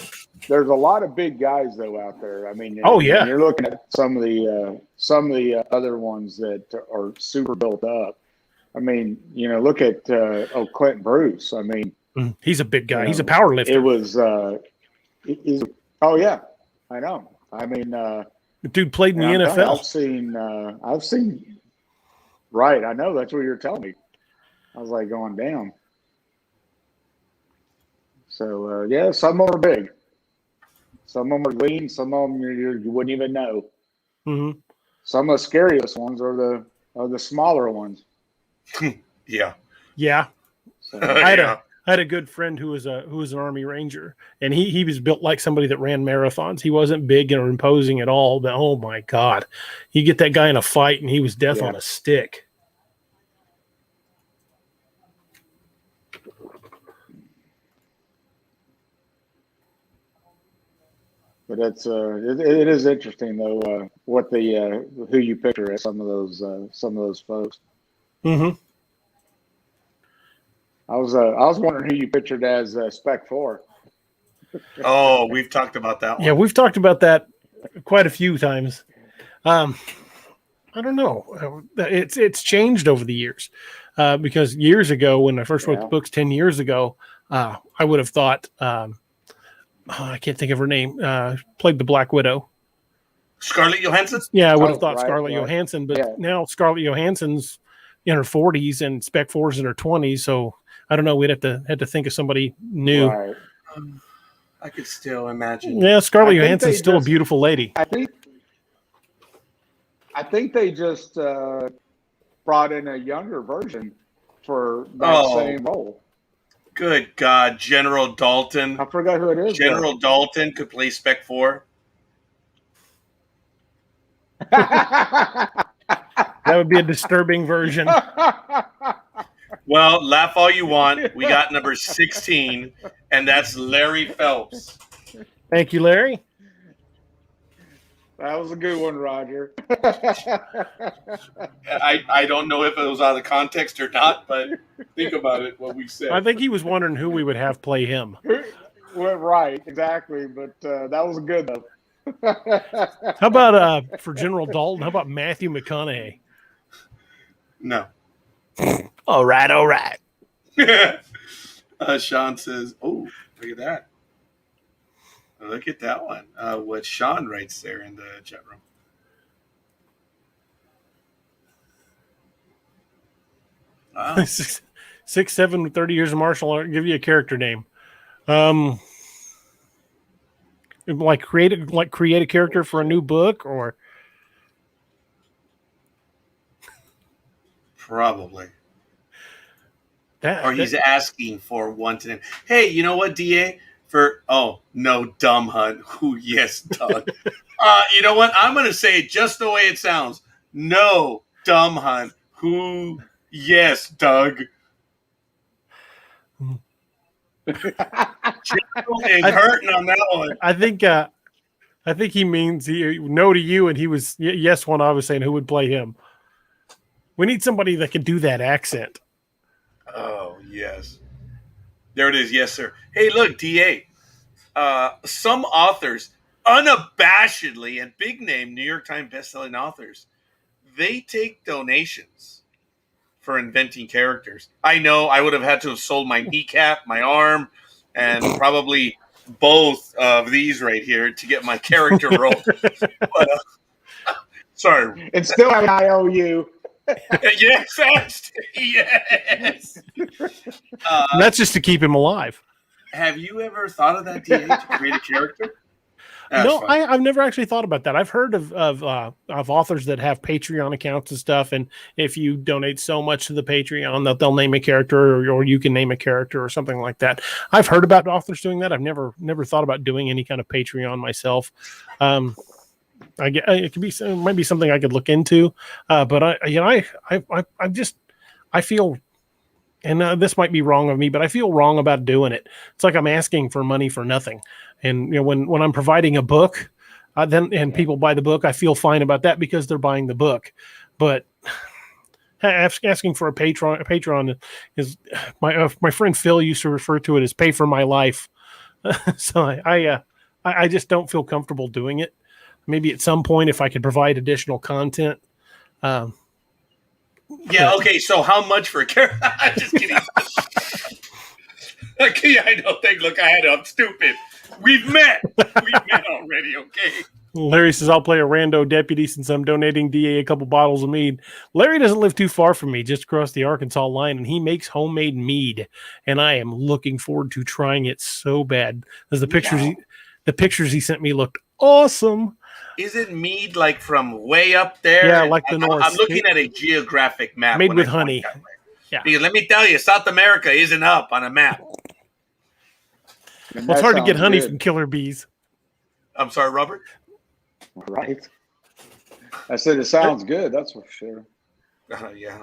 there's a lot of big guys though out there. You're looking at some of the other ones that are super built up. Look at Clint Bruce. He's a big guy. He's a power lifter. It was I know. The dude played in the NFL. I've seen. Right, I know. That's what you're telling me. I was like going down. So some of them are big. Some of them are lean. Some of them you wouldn't even know. Mm-hmm. Some of the scariest ones are the smaller ones. Yeah. So, I had a good friend who was an Army Ranger, and he was built like somebody that ran marathons. He wasn't big or imposing at all, but oh my God, you get that guy in a fight, and he was death on a stick. But it's it is interesting though what who you picture as some of those folks. Mm-hmm. I was wondering who you pictured as Spec 4. Oh, we've talked about that one. Yeah, we've talked about that quite a few times. I don't know. It's changed over the years because years ago, when I first wrote the books 10 years ago, I would have thought, I can't think of her name, played the Black Widow. Scarlett Johansson? Yeah, I would have thought Scarlett Johansson, but now Scarlett Johansson's in her 40s and Spec 4's in her 20s, so I don't know. We'd have to think of somebody new. Right. I could still imagine. Yeah, Scarlett Johansson's still a beautiful lady. I think they just brought in a younger version for that same role. Good God, General Dalton. I forgot who it is. General Dalton could play Spec 4. That would be a disturbing version. Well, laugh all you want. We got number 16, and that's Larry Phelps. Thank you, Larry. That was a good one, Roger. I don't know if it was out of context or not, but think about it, what we said. I think he was wondering who we would have play him. Well, right, exactly. But that was good, though. How about for General Dalton? How about Matthew McConaughey? No. All right. Sean says, "Oh, look at that! Look at that one." What Sean writes there in the chat room. Wow. 6, 7, 30 years of martial art. Give you a character name. Create a character for a new book, or probably. He's asking for one to name. Hey, you know what, DA? Dumb Hunt. Who? Yes, Doug. You know what? I'm going to say it just the way it sounds. No, Dumb Hunt. Who? Yes, Doug. And hurting on that one. I think he means no to you, and he was yes when I was saying who would play him. We need somebody that can do that accent. Oh, yes. There it is. Yes, sir. Hey, look, DA. Some authors, unabashedly, and big-name New York Times bestselling authors, they take donations for inventing characters. I know I would have had to have sold my kneecap, my arm, and probably both of these right here to get my character role. But, sorry. And still have an IOU. Yes. That's just to keep him alive. Have you ever thought of that, DA, to create a character? No, I've never actually thought about that. I've heard of authors that have Patreon accounts and stuff, and if you donate so much to the Patreon, they'll name a character, or you can name a character or something like that. I've heard about authors doing that. I've never thought about doing any kind of Patreon myself. It could be maybe something I could look into, but I feel, and this might be wrong of me, but I feel wrong about doing it. It's like I'm asking for money for nothing. And when I'm providing a book, people buy the book, I feel fine about that because they're buying the book. But asking for a Patreon is my friend Phil used to refer to it as pay for my life. So I just don't feel comfortable doing it. Maybe at some point, if I could provide additional content. Yeah. Okay. So how much for a character? I'm just kidding. Okay, I know. Look, I'm stupid. We've met already. Okay. Larry says, I'll play a rando deputy since I'm donating DA a couple bottles of mead. Larry doesn't live too far from me, just across the Arkansas line, and he makes homemade mead. And I am looking forward to trying it so bad. As the pictures he sent me looked awesome. Is it mead like from way up there? Yeah, like the north. I'm looking at a geographic map. Made with honey. Yeah. Because let me tell you, South America isn't up on a map. Well, it's hard to get honey from killer bees. I'm sorry, Robert? Right. I said it sounds good, that's for sure. Yeah.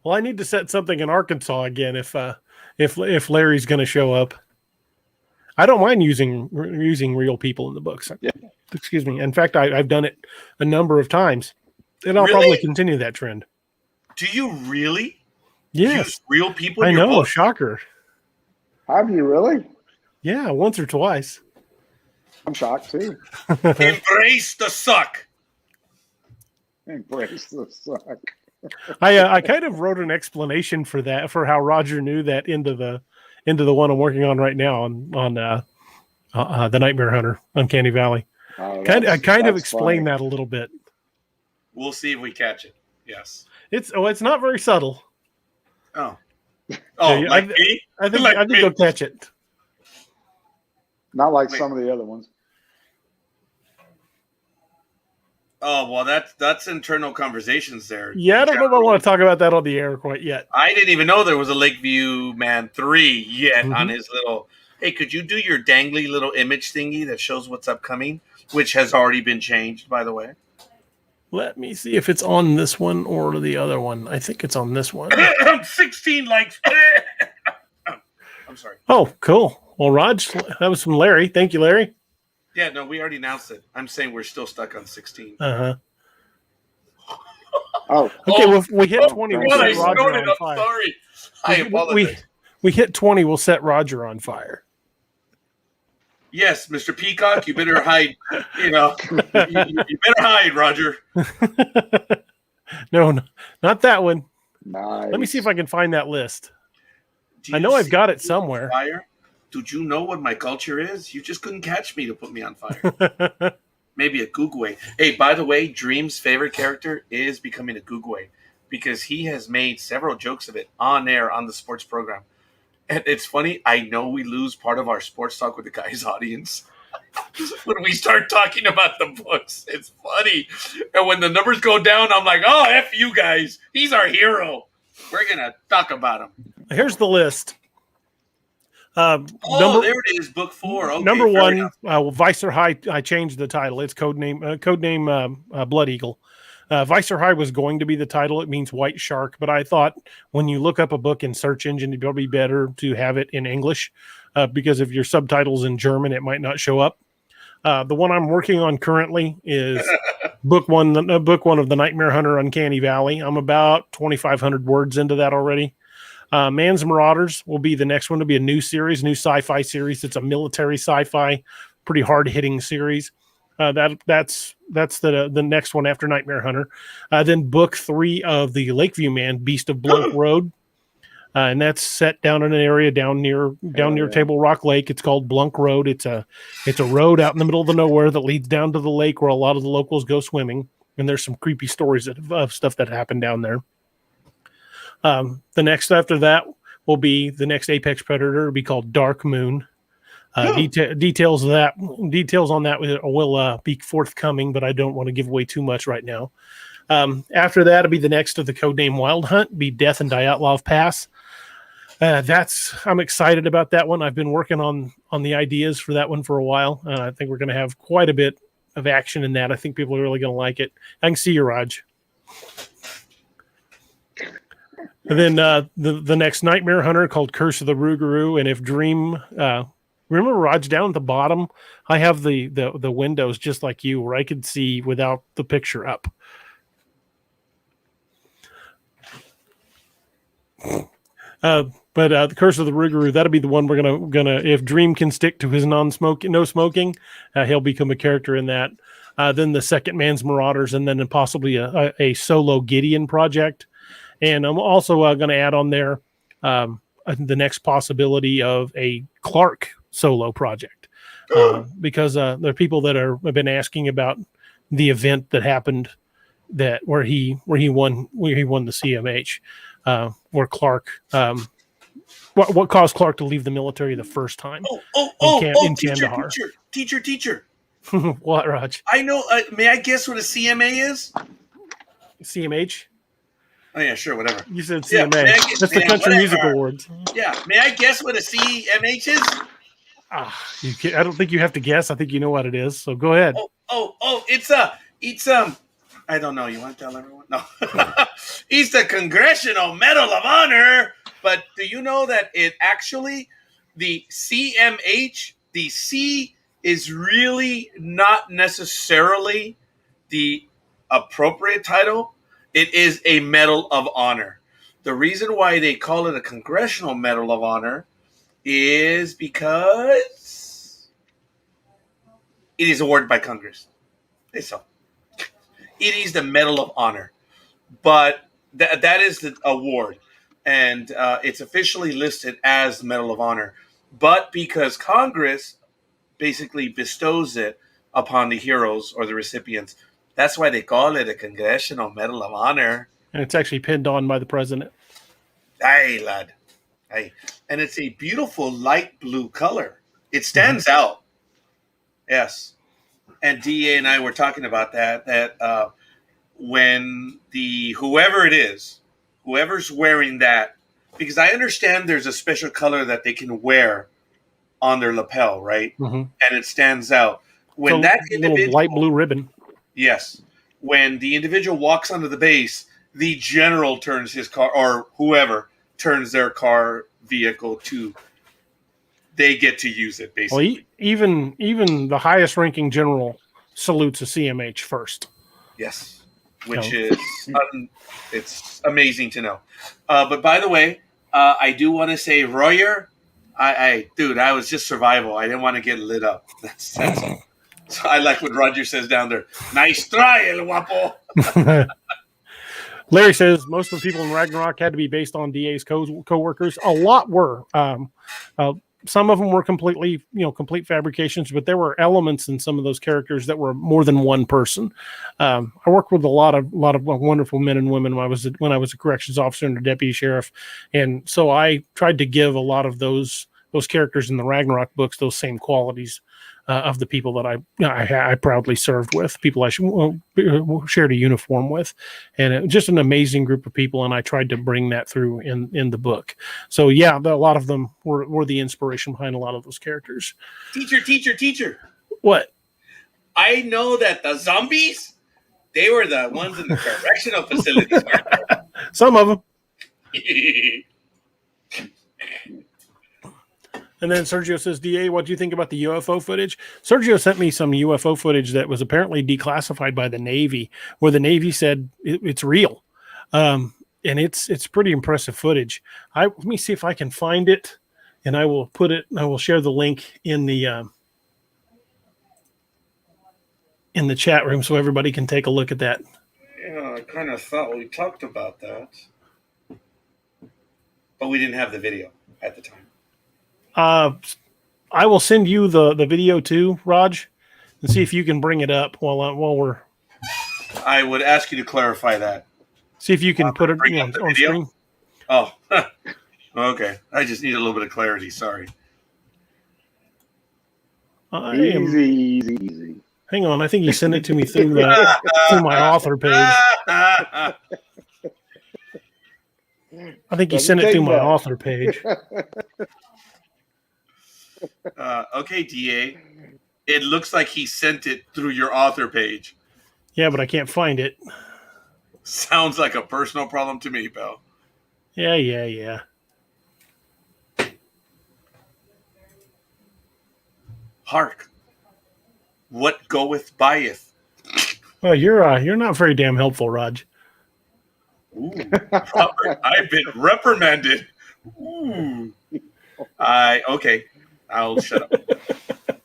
Well, I need to set something in Arkansas again if Larry's going to show up. I don't mind using real people in the books. Yeah. Excuse me. In fact, I've done it a number of times, and I'll probably continue that trend. Do you really? Yes. Use real people in I your know. book? Shocker. Have you really? Yeah, once or twice. I'm shocked too. Embrace the suck. Embrace the suck. I kind of wrote an explanation for that, for how Roger knew that into the one I'm working on right now on the Nightmare Hunter, Uncanny Valley. Oh, I kind of that's explained funny. that a little bit. We'll see if we catch it. Yes. It's not very subtle. Oh. Oh, Yeah, like me? I think Like me. you'll catch it. Not like Wait. some of the other ones. Oh, well, that's internal conversations there. Yeah, I don't know if I want to talk about that on the air quite yet. I didn't even know there was a Lakeview Man 3 yet on Mhm. his little. Hey, could you do your dangly little image thingy that shows what's upcoming, which has already been changed, by the way? Let me see if it's on this one or the other one. I think it's on this one. 16 likes. I'm sorry. Oh, cool. Well, Raj, that was from Larry. Thank you, Larry. Yeah, no, we already announced it. I'm saying we're still stuck on 16. Uh-huh. Oh, Okay, well, if we hit Oh, 20, God, we'll God, I set Roger snorted. on I'm fire. sorry. I apologize. We hit 20, we'll set Roger on fire. Yes, Mr. Peacock, you better hide. You know, you better hide, Roger. No, not that one. nice. Let me see if I can find that list. Do I you know I've see got me it on somewhere. Fire? Did you know what my culture is? You just couldn't catch me to put me on fire. Maybe a Googway. Hey, by the way, Dream's favorite character is becoming a Googway because he has made several jokes of it on air on the sports program. And it's funny, I know we lose part of our sports talk with the guy's audience when we start talking about the books. It's funny. And when the numbers go down, I'm like, oh, F you guys. He's our hero. We're going to talk about him. Here's the list. Oh, there it is, book 4. Okay, number fair one, enough. Vicer High. I changed the title. It's codename Blood Eagle. Vicer High was going to be the title. It means white shark, but I thought when you look up a book in search engine, it'd be better to have it in English because if your subtitles in German, it might not show up. The one I'm working on currently is book one of the Nightmare Hunter Uncanny Valley. I'm about 2,500 words into that already. Man's Marauders will be the next one to be a new series, new sci-fi series. It's a military sci-fi, pretty hard-hitting series. That's the next one after Nightmare Hunter. Then book 3 of the Lakeview Man, Beast of Blunk Road. And that's set down in an area down near Table Rock Lake. It's called Blunk Road. It's a road out in the middle of the nowhere that leads down to the lake where a lot of the locals go swimming. And there's some creepy stories of stuff that happened down there. The next after that will be the next Apex Predator. It'll be called Dark Moon. Details on that will be forthcoming, but I don't want to give away too much right now. After that, it'll be the next of the codename Wild Hunt, be Death and Dyatlov Pass. I'm excited about that one. I've been working on the ideas for that one for a while. I think we're going to have quite a bit of action in that. I think people are really going to like it. I can see you, Raj. And then the next Nightmare Hunter called Curse of the Rougarou. And if Dream, remember Raj down at the bottom, I have the windows just like you where I could see without the picture up. But the Curse of the Rougarou, that'll be the one we're gonna if Dream can stick to his no smoking, he'll become a character in that. Then the second Man's Marauders, and then possibly a solo Gideon project. And I'm also going to add on there the next possibility of a Clark solo project because there are people that have been asking about the event that happened where he won the CMH, where Clark what caused Clark to leave the military the first time. In Kandahar. Teacher. What, Raj? I know. May I guess what a CMA is? CMH. Oh yeah, sure, whatever. You said Yeah, CMA. That's the Country Music Awards. Yeah. May I guess what a CMH is? I don't think you have to guess. I think you know what it is. So go ahead. It's I don't know. You want to tell everyone? No. It's the Congressional Medal of Honor. But do you know that it actually, the CMH, the C is really not necessarily the appropriate title. It is a Medal of Honor. The reason why they call it a Congressional Medal of Honor is because it is awarded by Congress. So it is the Medal of Honor, but that is the award, and it's officially listed as the Medal of Honor. But because Congress basically bestows it upon the heroes or the recipients, that's why they call it a Congressional Medal of Honor. And it's actually pinned on by the president. Aye, lad. Aye. And it's a beautiful light blue color. It stands out. Yes. And DA and I were talking about that when whoever it is, whoever's wearing that, because I understand there's a special color that they can wear on their lapel, right? And it stands out. When so that individual, light blue ribbon. Yes. When the individual walks onto the base, the general turns his car, or whoever turns their car vehicle to, they get to use it, basically. Well, even the highest ranking general salutes a CMH first. Yes. Which is, it's amazing to know. But by the way, I do want to say, Royer, dude, I was just survival. I didn't want to get lit up. That's all. So I like what Roger says down there. Nice try, El Guapo. Larry says most of the people in Ragnarok had to be based on DA's co-workers. A lot were. Some of them were complete fabrications, but there were elements in some of those characters that were more than one person. I worked with a lot of wonderful men and women when I was a corrections officer and a deputy sheriff, and so I tried to give a lot of those characters in the Ragnarok books those same qualities of the people that I proudly served with, people I shared a uniform with, and it was just an amazing group of people. And I tried to bring that through in the book. So yeah, a lot of them were the inspiration behind a lot of those characters. Teacher. What? I know that the zombies, they were the ones in the correctional facilities. Some of them. And then Sergio says, DA, what do you think about the UFO footage? Sergio sent me some UFO footage that was apparently declassified by the Navy, where the Navy said it's real. And it's pretty impressive footage. Let me see if I can find it, and I will share the link in the chat room so everybody can take a look at that. Yeah, I kind of thought we talked about that. But we didn't have the video at the time. I will send you the video too, Raj, and see if you can bring it up while we're. I would ask you to clarify that. See if you can put it on screen. Oh, okay. I just need a little bit of clarity. Sorry. Easy. Hang on, I think you sent it to me through my author page. I think you sent it through my author page. Okay, DA. It looks like he sent it through your author page. Yeah, but I can't find it. Sounds like a personal problem to me, pal. Yeah. Hark. What goeth byeth? Well, you're not very damn helpful, Raj. Ooh, Robert, I've been reprimanded. Ooh. Okay. I'll shut up.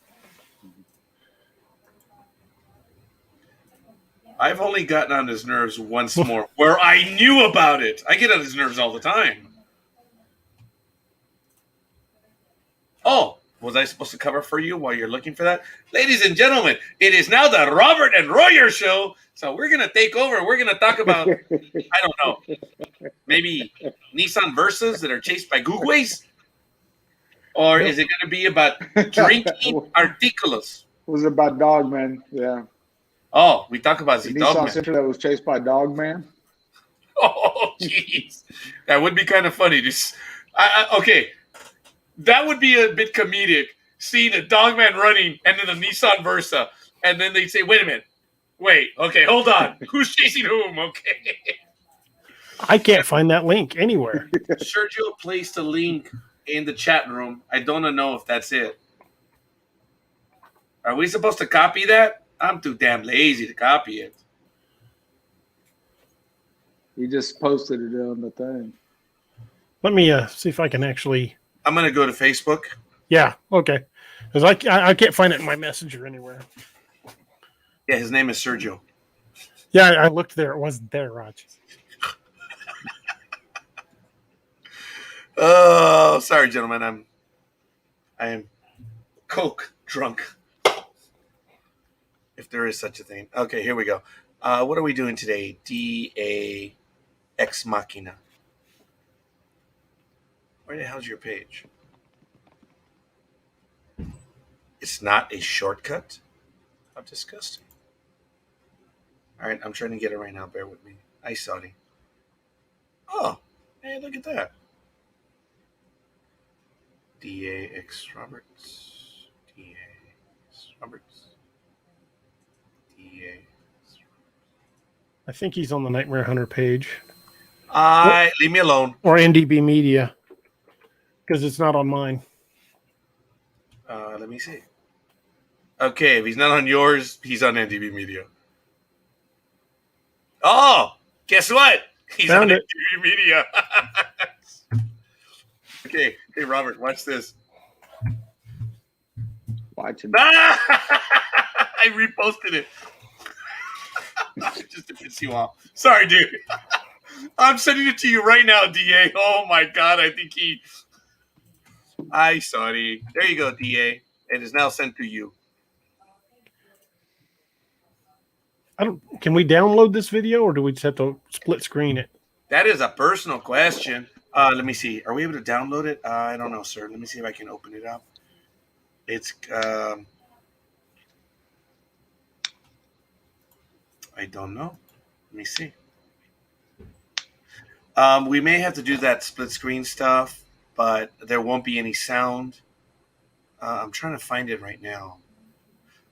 I've only gotten on his nerves once more, where I knew about it. I get on his nerves all the time. Oh, was I supposed to cover for you while you're looking for that? Ladies and gentlemen, it is now the Robert and Royer show. So we're going to take over. We're going to talk about, I don't know, maybe Nissan Versas that are chased by Googways? Or is it going to be about drinking articulus? Was it about Dogman? Yeah. Oh, we talk about the Nissan Dogman. Sentra that was chased by Dogman. Oh, jeez. That would be kind of funny. Okay. That would be a bit comedic, seeing a Dogman running and then a Nissan Versa. And then they say, wait a minute. Wait. Okay, hold on. Who's chasing whom? Okay. I can't find that link anywhere. Sergio placed a link in the chat room. I don't know if that's it. Are we supposed to copy that? I'm too damn lazy to copy it. He just posted it on the thing. Let me see if I can actually. I'm going to go to Facebook. Yeah, okay. Because I can't find it in my messenger anywhere. Yeah, his name is Sergio. Yeah, I looked there. It wasn't there, Raj. Oh, sorry, gentlemen. I am coke drunk, if there is such a thing. Okay, here we go. What are we doing today? DA Ex Machina. Where the hell's your page? It's not a shortcut? How disgusting. All right, I'm trying to get it right now. Bear with me. Sorry. Oh, hey, look at that. DAX Roberts. DAX Roberts. DA. I think he's on the Nightmare Hunter page. Leave me alone. Or NDB Media. Because it's not on mine. Let me see. Okay, if he's not on yours, he's on NDB Media. Oh, guess what? He's Found on it. NDB Media. Okay, hey Robert, watch this. Watching. I reposted it. Just to piss you off. Sorry, dude. I'm sending it to you right now, DA. Oh my god, I think he. Sorry. There you go, DA. It is now sent to you. Can we download this video or do we just have to split screen it? That is a personal question. Let me see. Are we able to download it? I don't know, sir. Let me see if I can open it up. It's I don't know. Let me see. We may have to do that split screen stuff, but there won't be any sound. I'm trying to find it right now.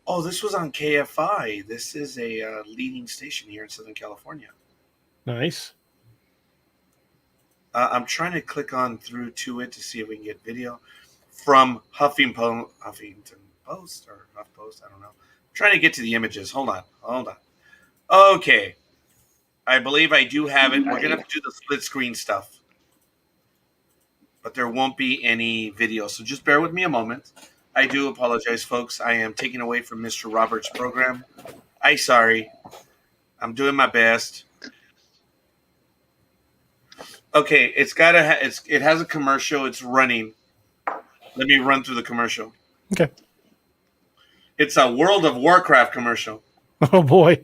Oh, this was on KFI. This is a leading station here in Southern California. Nice. I'm trying to click on through to it to see if we can get video from Huffington Post or HuffPost. I don't know. I'm trying to get to the images. Hold on. Okay. I believe I do have it. We're going to have to do the split screen stuff. But there won't be any video. So just bear with me a moment. I do apologize, folks. I am taking away from Mr. Roberts' program. Sorry. I'm doing my best. Okay, it has a commercial. It's running. Let me run through the commercial. Okay. It's a World of Warcraft commercial. Oh boy.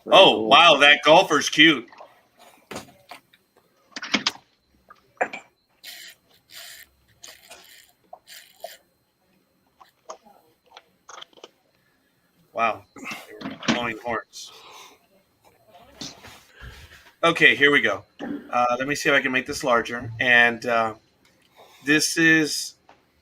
Oh, wow, that golfer's cute. Wow, they were blowing horns. Okay, here we go. Let me see if I can make this larger. And this is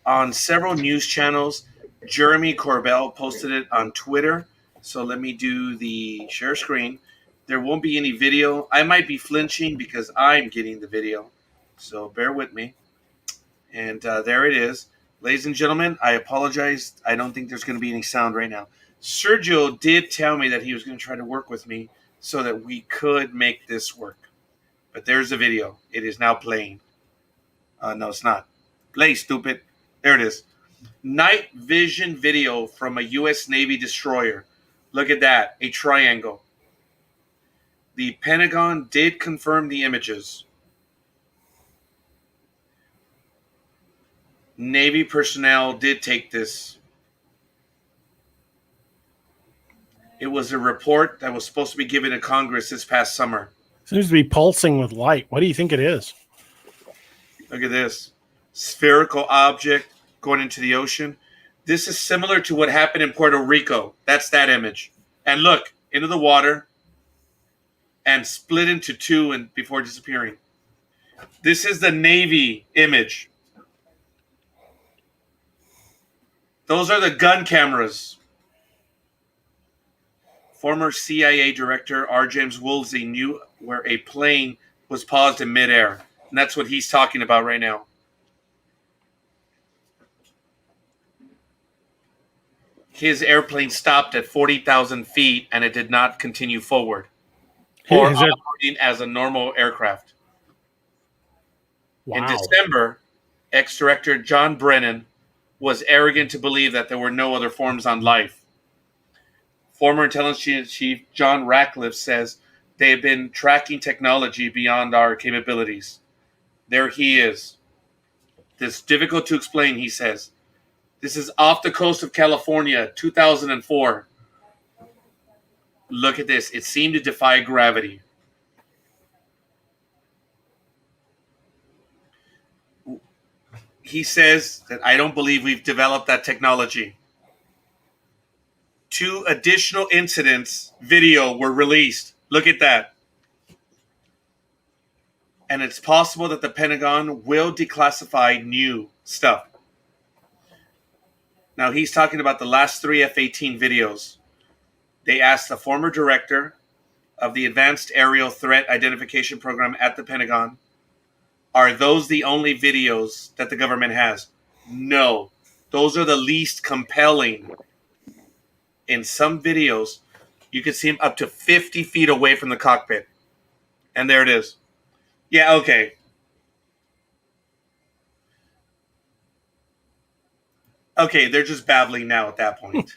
on several news channels. Jeremy Corbell posted it on Twitter. So let me do the share screen. There won't be any video. I might be flinching because I'm getting the video. So bear with me. And there it is. Ladies and gentlemen, I apologize. I don't think there's going to be any sound right now. Sergio did tell me that he was going to try to work with me so that we could make this work. But there's the video. It is now playing. No, it's not. Play, stupid. There it is. Night vision video from a U.S. Navy destroyer. Look at that. A triangle. The Pentagon did confirm the images. Navy personnel did take this. It was a report that was supposed to be given to Congress this past summer. Seems to be pulsing with light. What do you think it is? Look at this. Spherical object going into the ocean. This is similar to what happened in Puerto Rico. That's that image. And look, into the water and split into two and before disappearing. This is the Navy image. Those are the gun cameras. Former CIA Director R. James Woolsey knew where a plane was paused in midair. And that's what he's talking about right now. His airplane stopped at 40,000 feet and it did not continue forward or operating as a normal aircraft. Wow. In December, ex-director John Brennan was arrogant to believe that there were no other forms on life. Former intelligence chief John Ratcliffe says they have been tracking technology beyond our capabilities. There he is. This difficult to explain, he says. This is off the coast of California, 2004. Look at this. It seemed to defy gravity. He says that I don't believe we've developed that technology. 2 additional incidents video were released. Look at that. And it's possible that the Pentagon will declassify new stuff. Now, he's talking about the last 3 F-18 videos. They asked the former director of the Advanced Aerial Threat Identification Program at the Pentagon, are those the only videos that the government has? No. Those are the least compelling. In some videos, you can see them up to 50 feet away from the cockpit. And there it is. Yeah, okay. Okay, they're just babbling now at that point.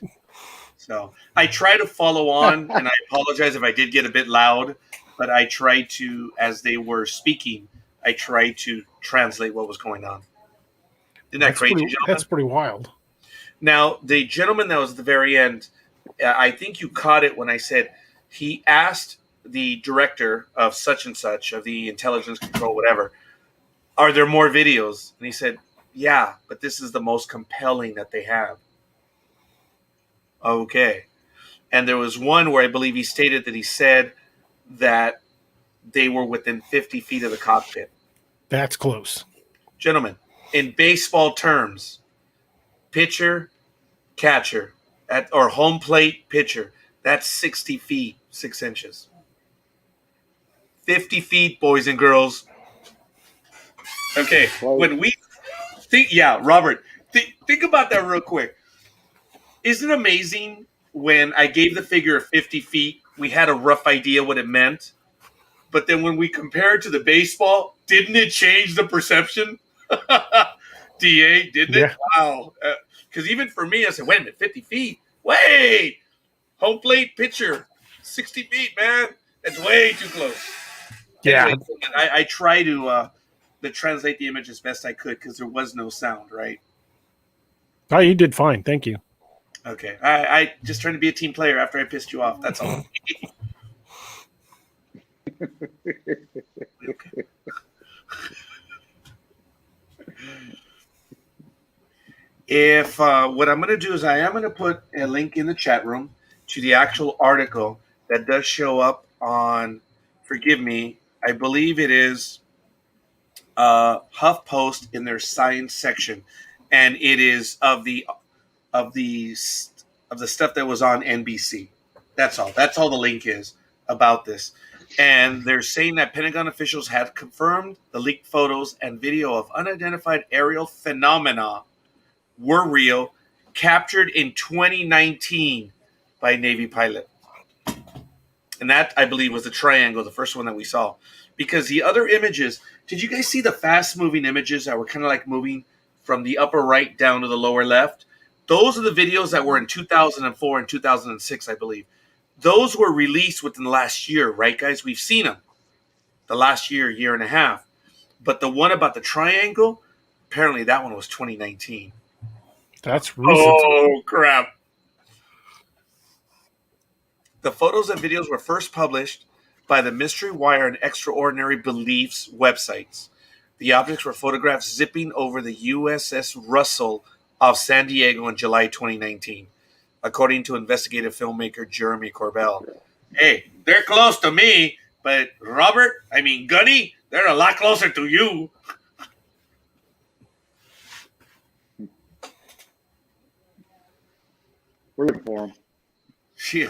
So I try to follow on, and I apologize if I did get a bit loud, but I tried to, as they were speaking, I tried to translate what was going on. Isn't that crazy, gentlemen? That's pretty wild. Now, the gentleman that was at the very end, I think you caught it when I said he asked the director of such and such, of the intelligence control, whatever, are there more videos? And he said, yeah, but this is the most compelling that they have. Okay. And there was one where I believe he stated that he said that they were within 50 feet of the cockpit. That's close. Gentlemen, in baseball terms, pitcher, catcher, or home plate pitcher, that's 60 feet, 6 inches. 50 feet, boys and girls. Okay, when we think, Robert, think about that real quick. Isn't it amazing when I gave the figure of 50 feet, we had a rough idea what it meant? But then when we compare it to the baseball, didn't it change the perception? DA, didn't it? Wow. Because even for me, I said, wait a minute, 50 feet? Wait! Home plate pitcher, 60 feet, man. That's way too close. Yeah. Anyway, I try to translate the image as best I could because there was no sound, right? Oh, you did fine. Thank you. Okay. I just trying to be a team player after I pissed you off. That's all. Okay. If what I'm going to do is I am going to put a link in the chat room to the actual article that does show up on, forgive me, I believe it is HuffPost in their science section, and it is of the stuff that was on NBC. That's all. That's all the link is about this. And they're saying that Pentagon officials had confirmed the leaked photos and video of unidentified aerial phenomena were real, captured in 2019 by a Navy pilot. And that, I believe, was the triangle, the first one that we saw. Because the other images, did you guys see the fast-moving images that were kind of like moving from the upper right down to the lower left? Those are the videos that were in 2004 and 2006, I believe. Those were released within the last year, right, guys? We've seen them the last year, year and a half. But the one about the triangle, apparently that one was 2019. That's recent. Oh, crap. The photos and videos were first published by the Mystery Wire and Extraordinary Beliefs websites. The objects were photographed zipping over the USS Russell off San Diego in July 2019, according to investigative filmmaker Jeremy Corbell. Hey, they're close to me, but Gunny, they're a lot closer to you. We're looking for them. Yeah.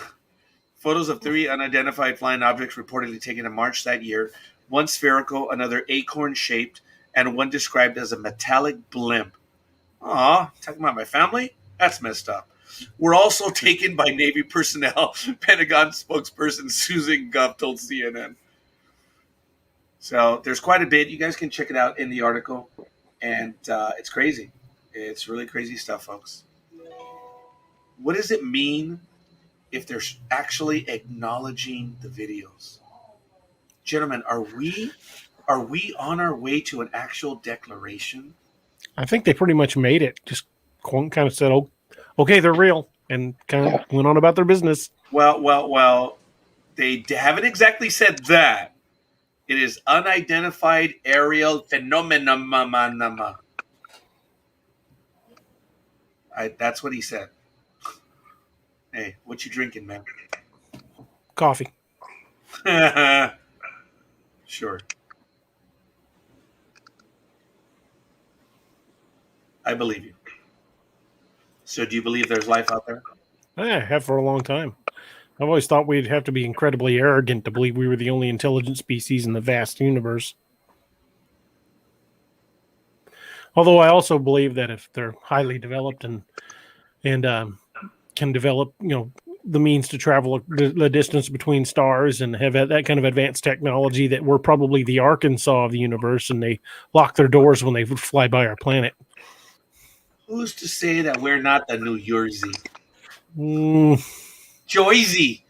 Photos of 3 unidentified flying objects reportedly taken in March that year, one spherical, another acorn-shaped, and one described as a metallic blimp. Aw, talking about my family? That's messed up. Were also taken by Navy personnel, Pentagon spokesperson Susan Gough told CNN. So there's quite a bit. You guys can check it out in the article, and it's crazy. It's really crazy stuff, folks. What does it mean if they're actually acknowledging the videos? Gentlemen, are we on our way to an actual declaration? I think they pretty much made it. Just kind of said, "Oh, okay, they're real," and kind of went on about their business. Well. They haven't exactly said that. It is unidentified aerial phenomena. That's what he said. Hey, what you drinking, man? Coffee. Sure. I believe you. So do you believe there's life out there? I have for a long time. I've always thought we'd have to be incredibly arrogant to believe we were the only intelligent species in the vast universe. Although I also believe that if they're highly developed and can develop, the means to travel the distance between stars and have that kind of advanced technology, that we're probably the Arkansas of the universe, and they lock their doors when they fly by our planet. Who's to say that we're not the New Jersey? Joyzy.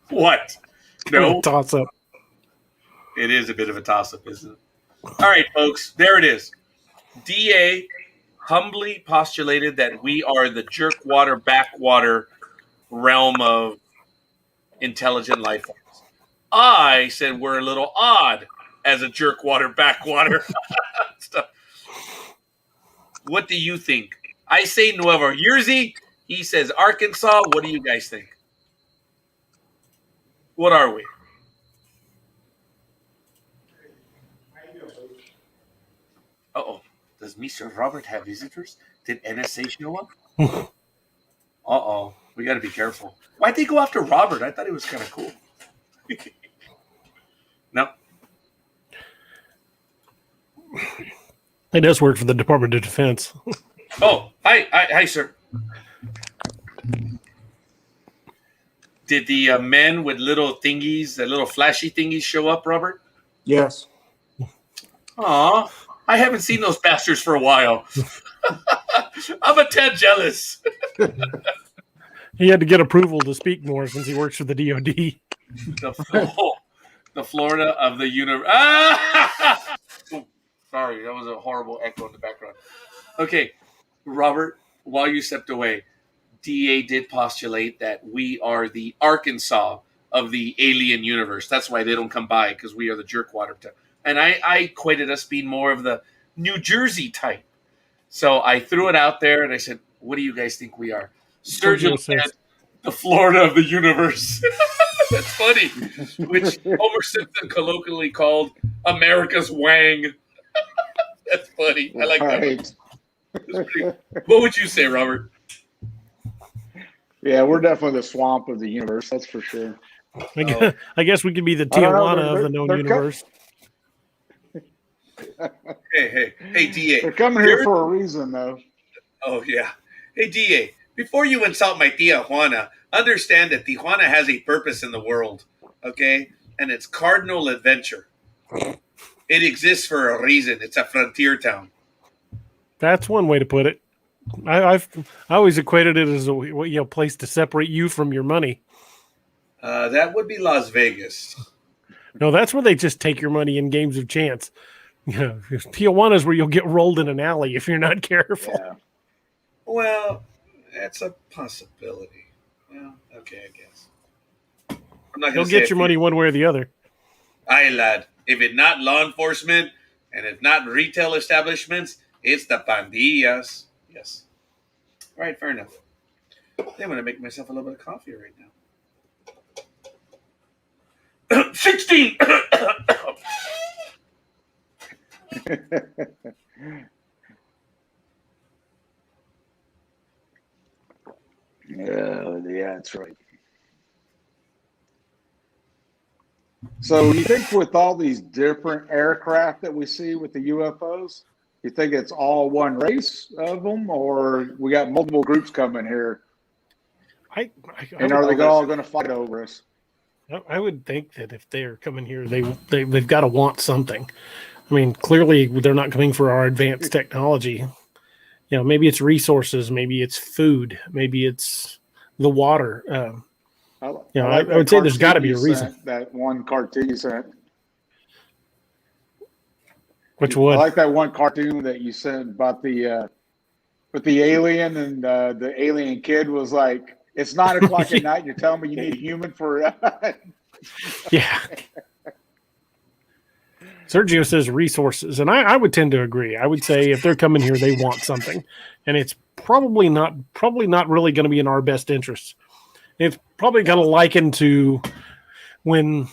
What? No. Toss up. It is a bit of a toss-up, isn't it? All right, folks. There it is. DA humbly postulated that we are the jerkwater backwater realm of intelligent life forms. I said we're a little odd as a jerkwater backwater stuff. What do you think? I say Nueva Jersey. He says Arkansas. What do you guys think? What are we? Uh-oh. Does Mr. Robert have visitors? Did NSA show up? Uh-oh. We got to be careful. Why'd they go after Robert? I thought he was kind of cool. No. It does work for the Department of Defense. Oh, hi, sir. Did the men with little thingies, the little flashy thingies, show up, Robert? Yes. Aw, I haven't seen those bastards for a while. I'm a tad jealous. He had to get approval to speak more since he works for the DOD. The Florida of the universe. Ah! Oh, sorry, that was a horrible echo in the background. Okay, Robert, while you stepped away, DA did postulate that we are the Arkansas of the alien universe. That's why they don't come by, because we are the jerkwater type. And I equated us being more of the New Jersey type. So I threw it out there and I said, what do you guys think we are? Sturgill said the Florida of the universe. That's funny. Which Homer Simpson colloquially called America's Wang. That's funny. I like that. What would you say, Robert? Yeah, we're definitely the swamp of the universe. That's for sure. I guess we could be the Tijuana of the known universe. Hey, DA. They're coming here for a reason, though. Oh, yeah. Hey, DA, before you insult my Tijuana, understand that Tijuana has a purpose in the world, okay? And it's cardinal adventure. It exists for a reason. It's a frontier town. That's one way to put it. I always equated it as a place to separate you from your money. That would be Las Vegas. No, that's where they just take your money in games of chance. Tijuana is where you'll get rolled in an alley if you're not careful. Yeah. Well, that's a possibility. Well, okay, I guess. I'm not You'll get your money one way or the other. Aye, lad. If it's not law enforcement and if not retail establishments, it's the pandillas. Yes. All right, fair enough. I'm going to make myself a little bit of coffee right now. 16! Yeah, that's right. So you think with all these different aircraft that we see with the UFOs, you think it's all one race of them, or we got multiple groups coming here? And are they all going to fight over us? I would think that if they're coming here, they've got to want something. I mean, clearly they're not coming for our advanced technology. You know, maybe it's resources, maybe it's food, maybe it's the water. I like would that say there's got to cartoon be you a reason. sent, that one cartoon you sent. Which I would? like that one cartoon that you sent about with the alien, and the alien kid was like, "It's 9 o'clock at night. You're telling me you need a human for?" Yeah. Sergio says resources, and I would tend to agree. I would say if they're coming here, they want something, and it's probably not really going to be in our best interests. It's probably going to liken to when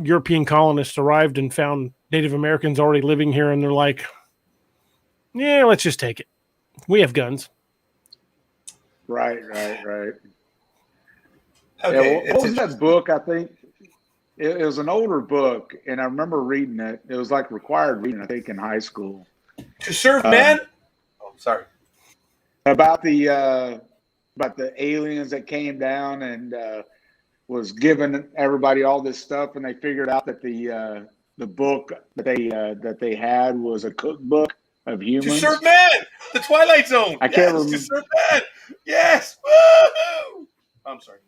European colonists arrived and found Native Americans already living here, and they're like, "Yeah, let's just take it. We have guns." Right. Okay, Yeah, what was that book? I think it was an older book, and I remember reading it. It was like required reading, I think, in high school. To serve man. Oh, sorry. About the aliens that came down and was giving everybody all this stuff, and they figured out that the book that they had was a cookbook of humans. To serve man. The Twilight Zone. I can't remember. To serve man. Yes. Woo-hoo! I'm sorry.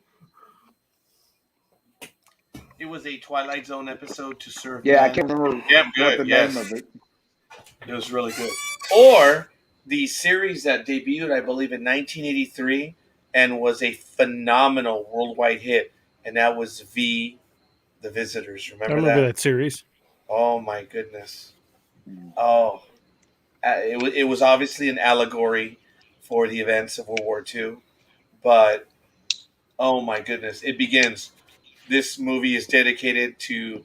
It was a Twilight Zone episode, To Serve Man. I can't remember what the name of it. It was really good. Or the series that debuted, I believe, in 1983 and was a phenomenal worldwide hit, and that was The Visitors. I remember that series. Oh, my goodness. Oh. It was obviously an allegory for the events of World War II, but oh, my goodness. It begins. This movie is dedicated to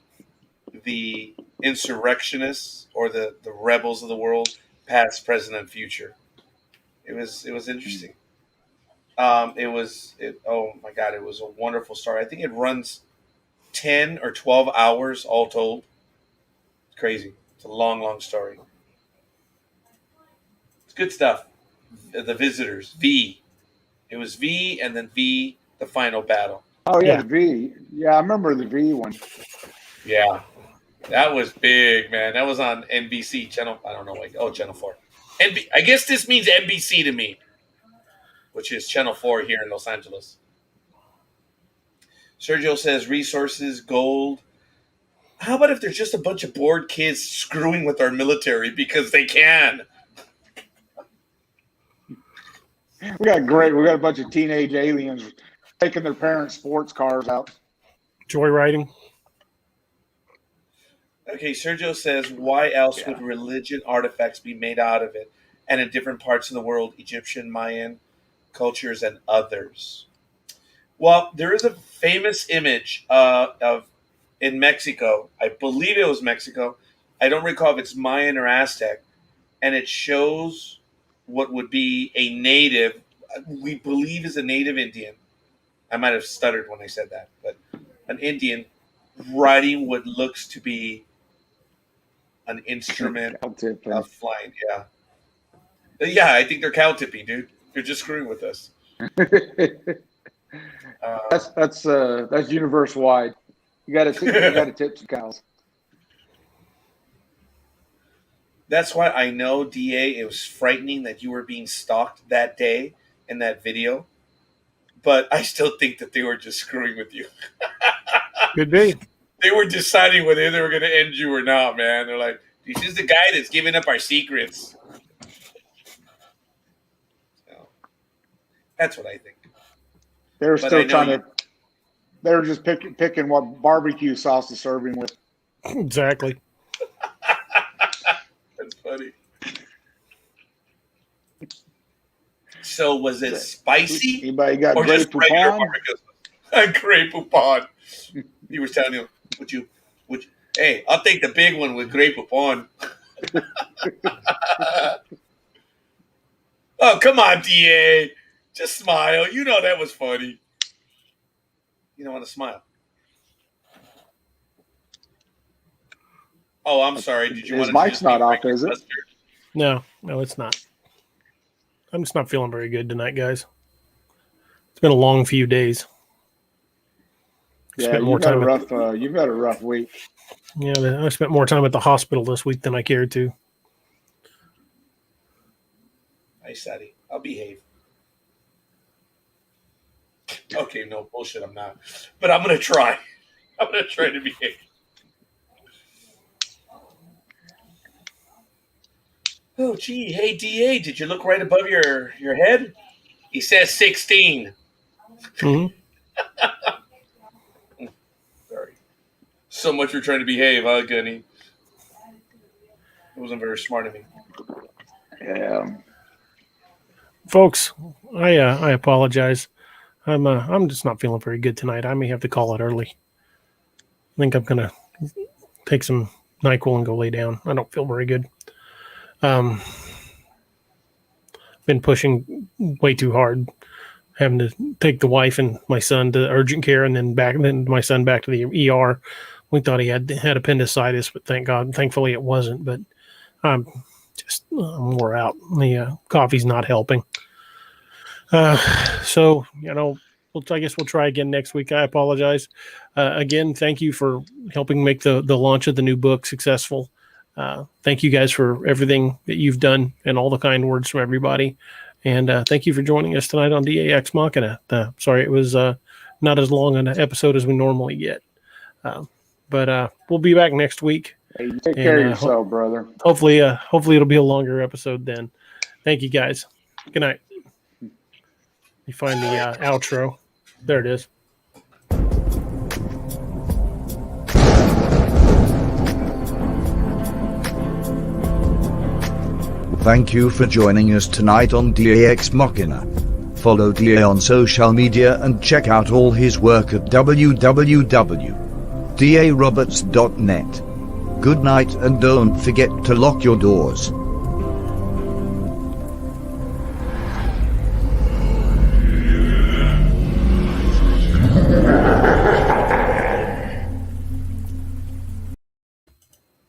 the insurrectionists or the rebels of the world, past, present, and future. It was interesting. Oh my God, it was a wonderful story. I think it runs 10 or 12 hours all told. It's crazy. It's a long story. It's good stuff. The Visitors, V. It was V and then V, the final battle. Oh yeah, the V. Yeah, I remember the V one. Yeah. That was big, man. That was on NBC channel. I don't know. Channel 4. I guess this means NBC to me, which is Channel 4 here in Los Angeles. Sergio says resources, gold. How about if there's just a bunch of bored kids screwing with our military because they can? We got a bunch of teenage aliens taking their parents' sports cars out. Joyriding. Okay, Sergio says, why else would religion artifacts be made out of it? And in different parts of the world, Egyptian, Mayan cultures, and others. Well, there is a famous image of in Mexico. I believe it was Mexico. I don't recall if it's Mayan or Aztec. And it shows what would be a native, we believe is a native Indian. I might have stuttered when I said that, but an Indian riding what looks to be an instrument of flying. Yeah, I think they're cow tipping, dude. They're just screwing with us. That's universe wide. You got to tip some cows. That's why I know, DA, it was frightening that you were being stalked that day in that video. But I still think that they were just screwing with you. Could be. They were deciding whether they were going to end you or not, man. They're like, this is the guy that's giving up our secrets. So, that's what I think. They were still trying to. They were just picking what barbecue sauce to serve him with. Exactly. That's funny. So was it spicy? Anybody got or Grey just regular Poupon? barbecue? Grey Poupon. He was telling you, would you? Hey, I'll take the big one with Grey Poupon. Oh, come on, DA. Just smile. You know that was funny. You don't want to smile. Oh, I'm sorry. Did you want His to mic's not off, is it? No, it's not. I'm just not feeling very good tonight, guys. It's been a long few days. Yeah, spent more you've had time. you've had a rough week. Yeah, I spent more time at the hospital this week than I cared to. Nice, Sadie. I'll behave. Okay, no bullshit. I'm not, but I'm gonna try. I'm gonna try to behave. Oh, gee. Hey, DA, did you look right above your head? He says 16. Mm-hmm. Sorry. So much for trying to behave, huh, Gunny? It wasn't very smart of me. Yeah. Folks, I apologize. I'm just not feeling very good tonight. I may have to call it early. I think I'm gonna take some NyQuil and go lay down. I don't feel very good. Been pushing way too hard, having to take the wife and my son to urgent care, and then my son back to the ER. We thought he had appendicitis, but thankfully it wasn't. But I'm wore out. The coffee's not helping. So I guess we'll try again next week. I apologize. Again, thank you for helping make the launch of the new book successful. Thank you guys for everything that you've done and all the kind words from everybody. And thank you for joining us tonight on DAX Machina. Sorry it was not as long an episode as we normally get. But we'll be back next week. Hey, you take care of yourself, brother. Hopefully it'll be a longer episode then. Thank you guys. Good night. You find the outro. There it is. Thank you for joining us tonight on DAX Machina. Follow DA on social media and check out all his work at www.daroberts.net. Good night, and don't forget to lock your doors.